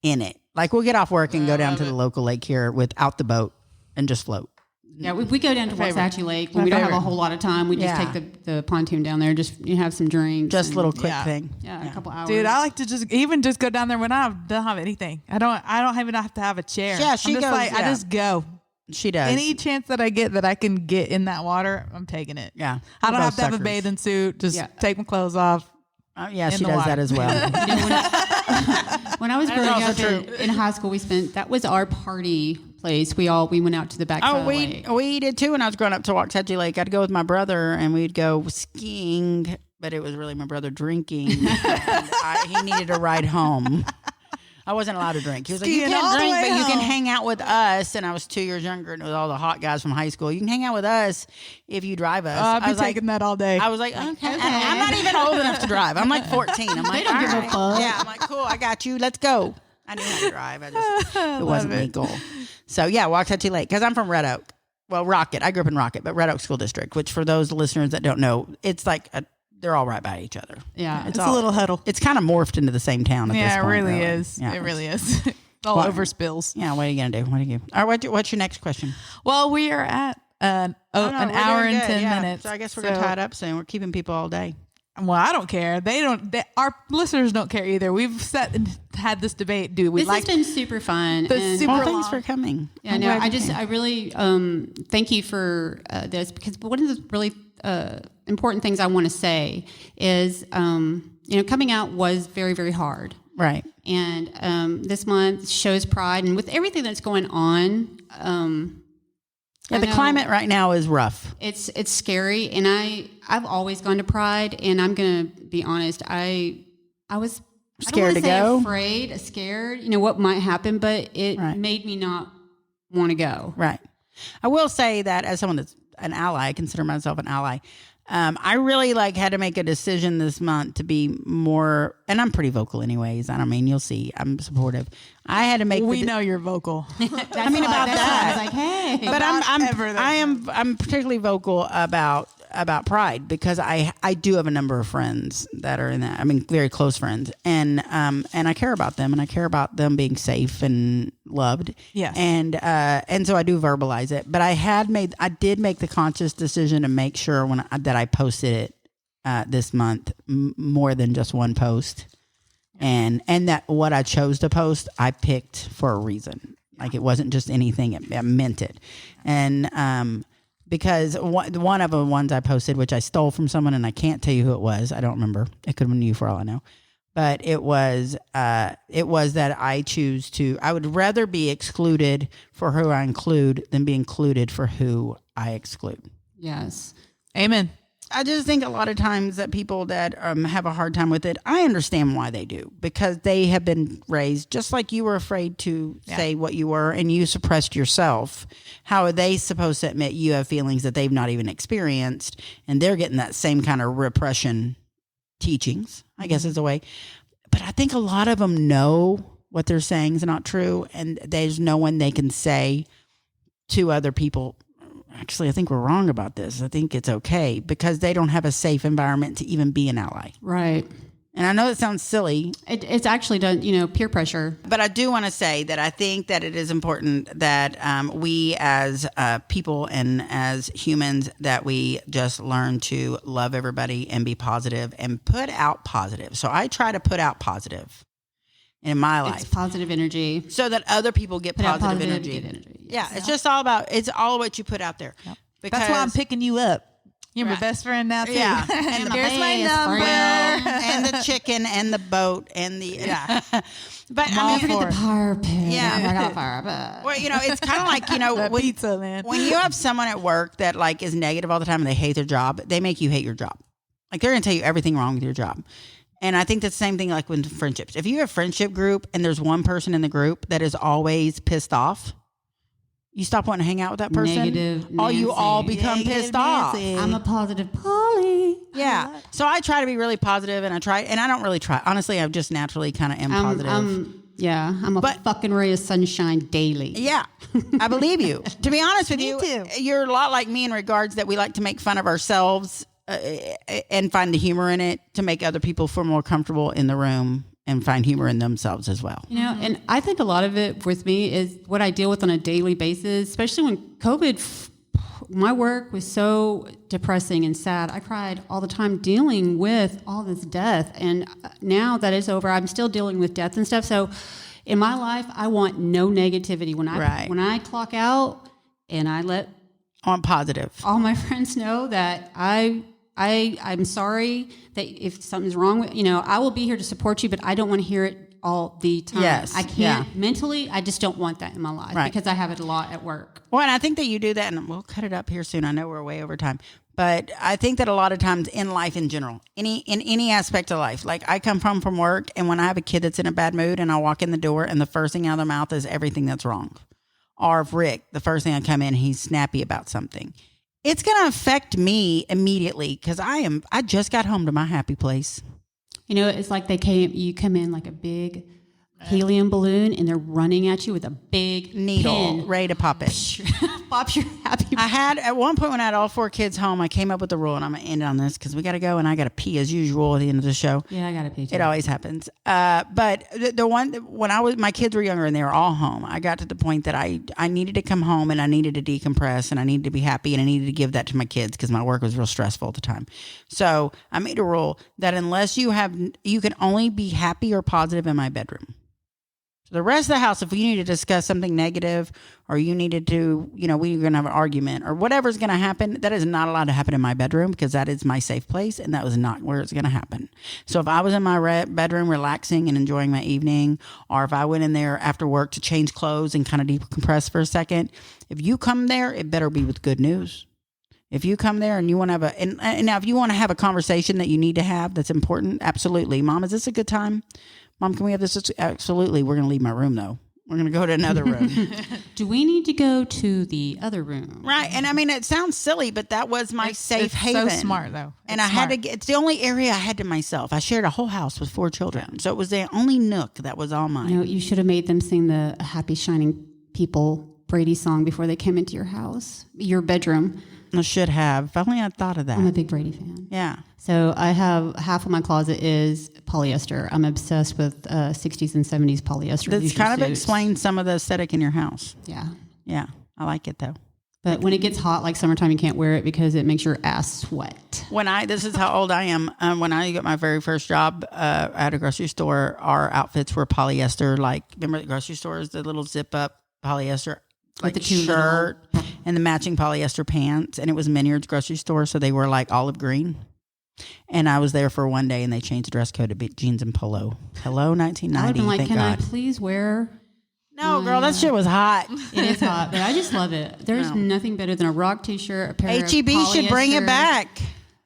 in it. Like we'll get off work and go down to the local lake here without the boat and just float. Yeah, we go down to Waxahachie Lake when My we don't have favorite. a whole lot of time. We just Yeah. take the pontoon down there, just have some drinks, Just and- little quick Yeah. thing. a couple hours. Dude, I like to just go down there when I don't have anything. I don't even have to have a chair. Yeah, she I'm just goes, like, I yeah. just go. She does. Any chance that I get that I can get in that water, I'm taking it. Yeah. I We're don't have both to have a suckers. bathing suit. Just Yeah. take my clothes off. Yeah, she the does water. that as well. When I was That is growing also up in high school, that was our party place. We went out to the back side of the lake. we did too when I was growing up to Waxahachie Lake. I'd go with my brother and we'd go skiing, but it was really my brother drinking. And he needed a ride home. I wasn't allowed to drink. He was like, you Skiing all can't the drink, way but you can home. hang out with us. And I was 2 years younger and it was all the hot guys from high school. You can hang out with us if you drive us. I'll I be was like, taking that all day. I was like, okay. I'm not even old enough to drive. I'm like 14. I'm like, don't give a all right. fuck. Yeah, I'm like, cool. I got you. Let's go. I knew how to drive. It wasn't legal. So yeah, Waxahachie Lake because I'm from Red Oak. Well, Rocket. I grew up in Rocket, but Red Oak School District, which for those listeners that don't know, it's like they're all right by each other. Yeah, it's a little huddle. It's kind of morphed into the same town at this Yeah, it point. really is. Yeah, It really is. All What- over spills. Yeah, what are you going to do? What are you? All right, what's your next question? Well, we are at an Oh, no, an we're hour doing and good, 10 yeah. minutes. So I guess we're going to tie it up soon. We're keeping people all day. Well, I don't care. Our listeners don't care either. We've sat and had this debate. Do we this like has been super fun. the and- super Well, thanks long. for coming. Yeah, I'm no, glad you came. I really thank you for this because one of the really important things I want to say is, coming out was very, very hard. Right. And this month shows Pride, and with everything that's going on, Yeah, the climate right now is rough. it's scary. And I've always gone to Pride, and I'm gonna be honest, I was Scared I to don't wanna go? say afraid, scared. What might happen, but it Right. made me not want to go. Right. I will say that as someone that's an ally, I consider myself an ally. I really had to make a decision this month to be more, and I'm pretty vocal anyways. I don't mean, you'll see, I'm supportive. I had to make. We know you're vocal. I mean about That's that. why I was like, hey, But ever that I'm particularly vocal about Pride because I do have a number of friends that are in that. I mean, very close friends, and I care about them, and I care about them being safe and loved. Yes. And so I do verbalize it. But I did make the conscious decision to make sure that I posted it this month more than just one post, and that what I chose to post I picked for a reason. Like it wasn't just anything; it meant it, and because one of the ones I posted, which I stole from someone, and I can't tell you who it was. I don't remember. It could have been you for all I know. But it was that I would rather be excluded for who I include than be included for who I exclude. yes. Amen. I just think a lot of times that people that have a hard time with it, I understand why they do, because they have been raised just like you were afraid to say what you were and you suppressed yourself. How are they supposed to admit you have feelings that they've not even experienced, and they're getting that same kind of repression teachings, I guess is a way. But I think a lot of them know what they're saying is not true, and there's no one they can say to other people, actually, I think we're wrong about this. I think it's okay, because they don't have a safe environment to even be an ally. Right. And I know it sounds silly. It's actually done, peer pressure. But I do want to say that I think that it is important that we as people and as humans, that we just learn to love everybody and be positive and put out positive. So I try to put out positive in my life. It's positive energy. So that other people get Put out positive positive, energy. get energy. Yeah, it's just all about, it's all what you put out there. Yep. Because, That's why I'm picking you up. You're Right. my best friend now, too. Yeah. And Here's my best number. friend. and the chicken and the boat and the but I'm all I mean, for it. Fire pit. Yeah. I forgot fire pit. well, it's kind of like That when, pizza, man. when you have someone at work that like is negative all the time and they hate their job, they make you hate your job. Like they're gonna tell you everything wrong with your job. And I think that's the same thing like with friendships. If you have a friendship group and there's one person in the group that is always pissed off, you stop wanting to hang out with that person. Negative Oh, you Nancy. all become Negative pissed off. Nancy. I'm a positive Polly. Yeah. So I try to be really positive, and I don't really try. Honestly, I just naturally kind of am positive. I'm a fucking ray of sunshine daily. Yeah, I believe you. To be honest with Me you, too. you're a lot like me in regards that we like to make fun of ourselves and find the humor in it to make other people feel more comfortable in the room and find humor in themselves as well. And I think a lot of it with me is what I deal with on a daily basis, especially when COVID, my work was so depressing and sad. I cried all the time dealing with all this death. And now that it's over, I'm still dealing with death and stuff. So in my life, I want no negativity. When I clock out and I let On positive. all my friends know that I'm sorry that if something's wrong with, I will be here to support you, but I don't want to hear it all the time. Yes, I can't yeah. mentally. I just don't want that in my life Right. because I have it a lot at work. Well, and I think that you do that, and we'll cut it up here soon. I know we're way over time. But I think that a lot of times in life in general, in any aspect of life, like I come home from work, and when I have a kid that's in a bad mood and I walk in the door and the first thing out of their mouth is everything that's wrong. Or if Rick, the first thing I come in, he's snappy about something. It's going to affect me immediately because I just got home to my happy place. It's like you come in like a big helium balloon and they're running at you with a big Needle, pin. ready to pop it. Pops your happy. I had, at one point when I had all 4 kids home, I came up with a rule, and I'm going to end on this because we got to go and I got to pee as usual at the end of the show. Yeah, I got to pee too. It always happens. But the one, when my kids were younger and they were all home, I got to the point that I needed to come home and I needed to decompress and I needed to be happy and I needed to give that to my kids because my work was real stressful at the time. So I made a rule that unless you can only be happy or positive in my bedroom. The rest of the house, if you need to discuss something negative or you needed to, we're going to have an argument or whatever's going to happen, that is not allowed to happen in my bedroom because that is my safe place and that was not where it's going to happen. So if I was in my bedroom relaxing and enjoying my evening, or if I went in there after work to change clothes and kind of decompress for a second, if you come there, it better be with good news. If you come there and you want to have and now if you want to have a conversation that you need to have that's important, absolutely. Mom, is this a good time? Mom, can we have this? Absolutely. We're going to leave my room, though. We're going to go to another room. Do we need to go to the other room? Right. And I mean, it sounds silly, but that was my safe it's haven. so smart, though. And I had to get, it's the only area I had to myself. I shared a whole house with 4 children. So it was the only nook that was all mine. You should have made them sing the Happy Shining People Brady song before they came into your house, your bedroom. I should have. If only I'd thought of that. I'm a big Brady fan. Yeah. So I have half of my closet is polyester. I'm obsessed with 60s and 70s polyester. That's usually kind of suits. explains some of the aesthetic in your house. Yeah. Yeah. I like it, though. But when it gets hot, like summertime, you can't wear it because it makes your ass sweat. This is how old I am. When I got my very first job at a grocery store, our outfits were polyester. Like, remember the grocery stores, the little zip up polyester, like the two shirt and the matching polyester pants. And it was Minyard's grocery store, so they were like olive green. And I was there for one day, and they changed the dress code to be jeans and polo. Hello, 1990. I would have been like, thank can God. I please wear? No, girl, that shit was hot. It is hot, but I just love it. There's nothing better than a rock t-shirt, a pair of HEB should bring it polyester- back.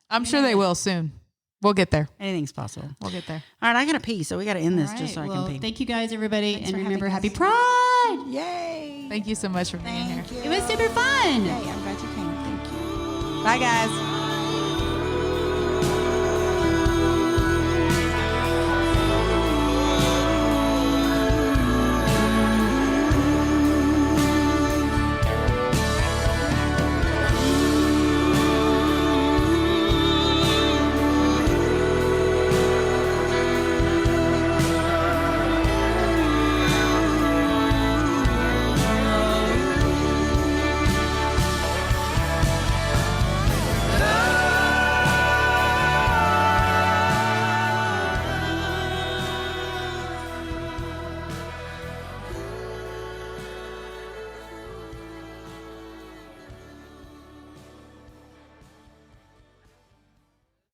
I'm sure they will soon. We'll get there. Anything's possible. We'll get there. All right, I gotta pee, so we gotta end this just so I well, can pee. thank you guys, everybody, and for remember, having Happy Pride. Yay! Thank you so much for being here. Thank you. It was super fun. Hey, I'm glad you came. Thank you. Bye, guys.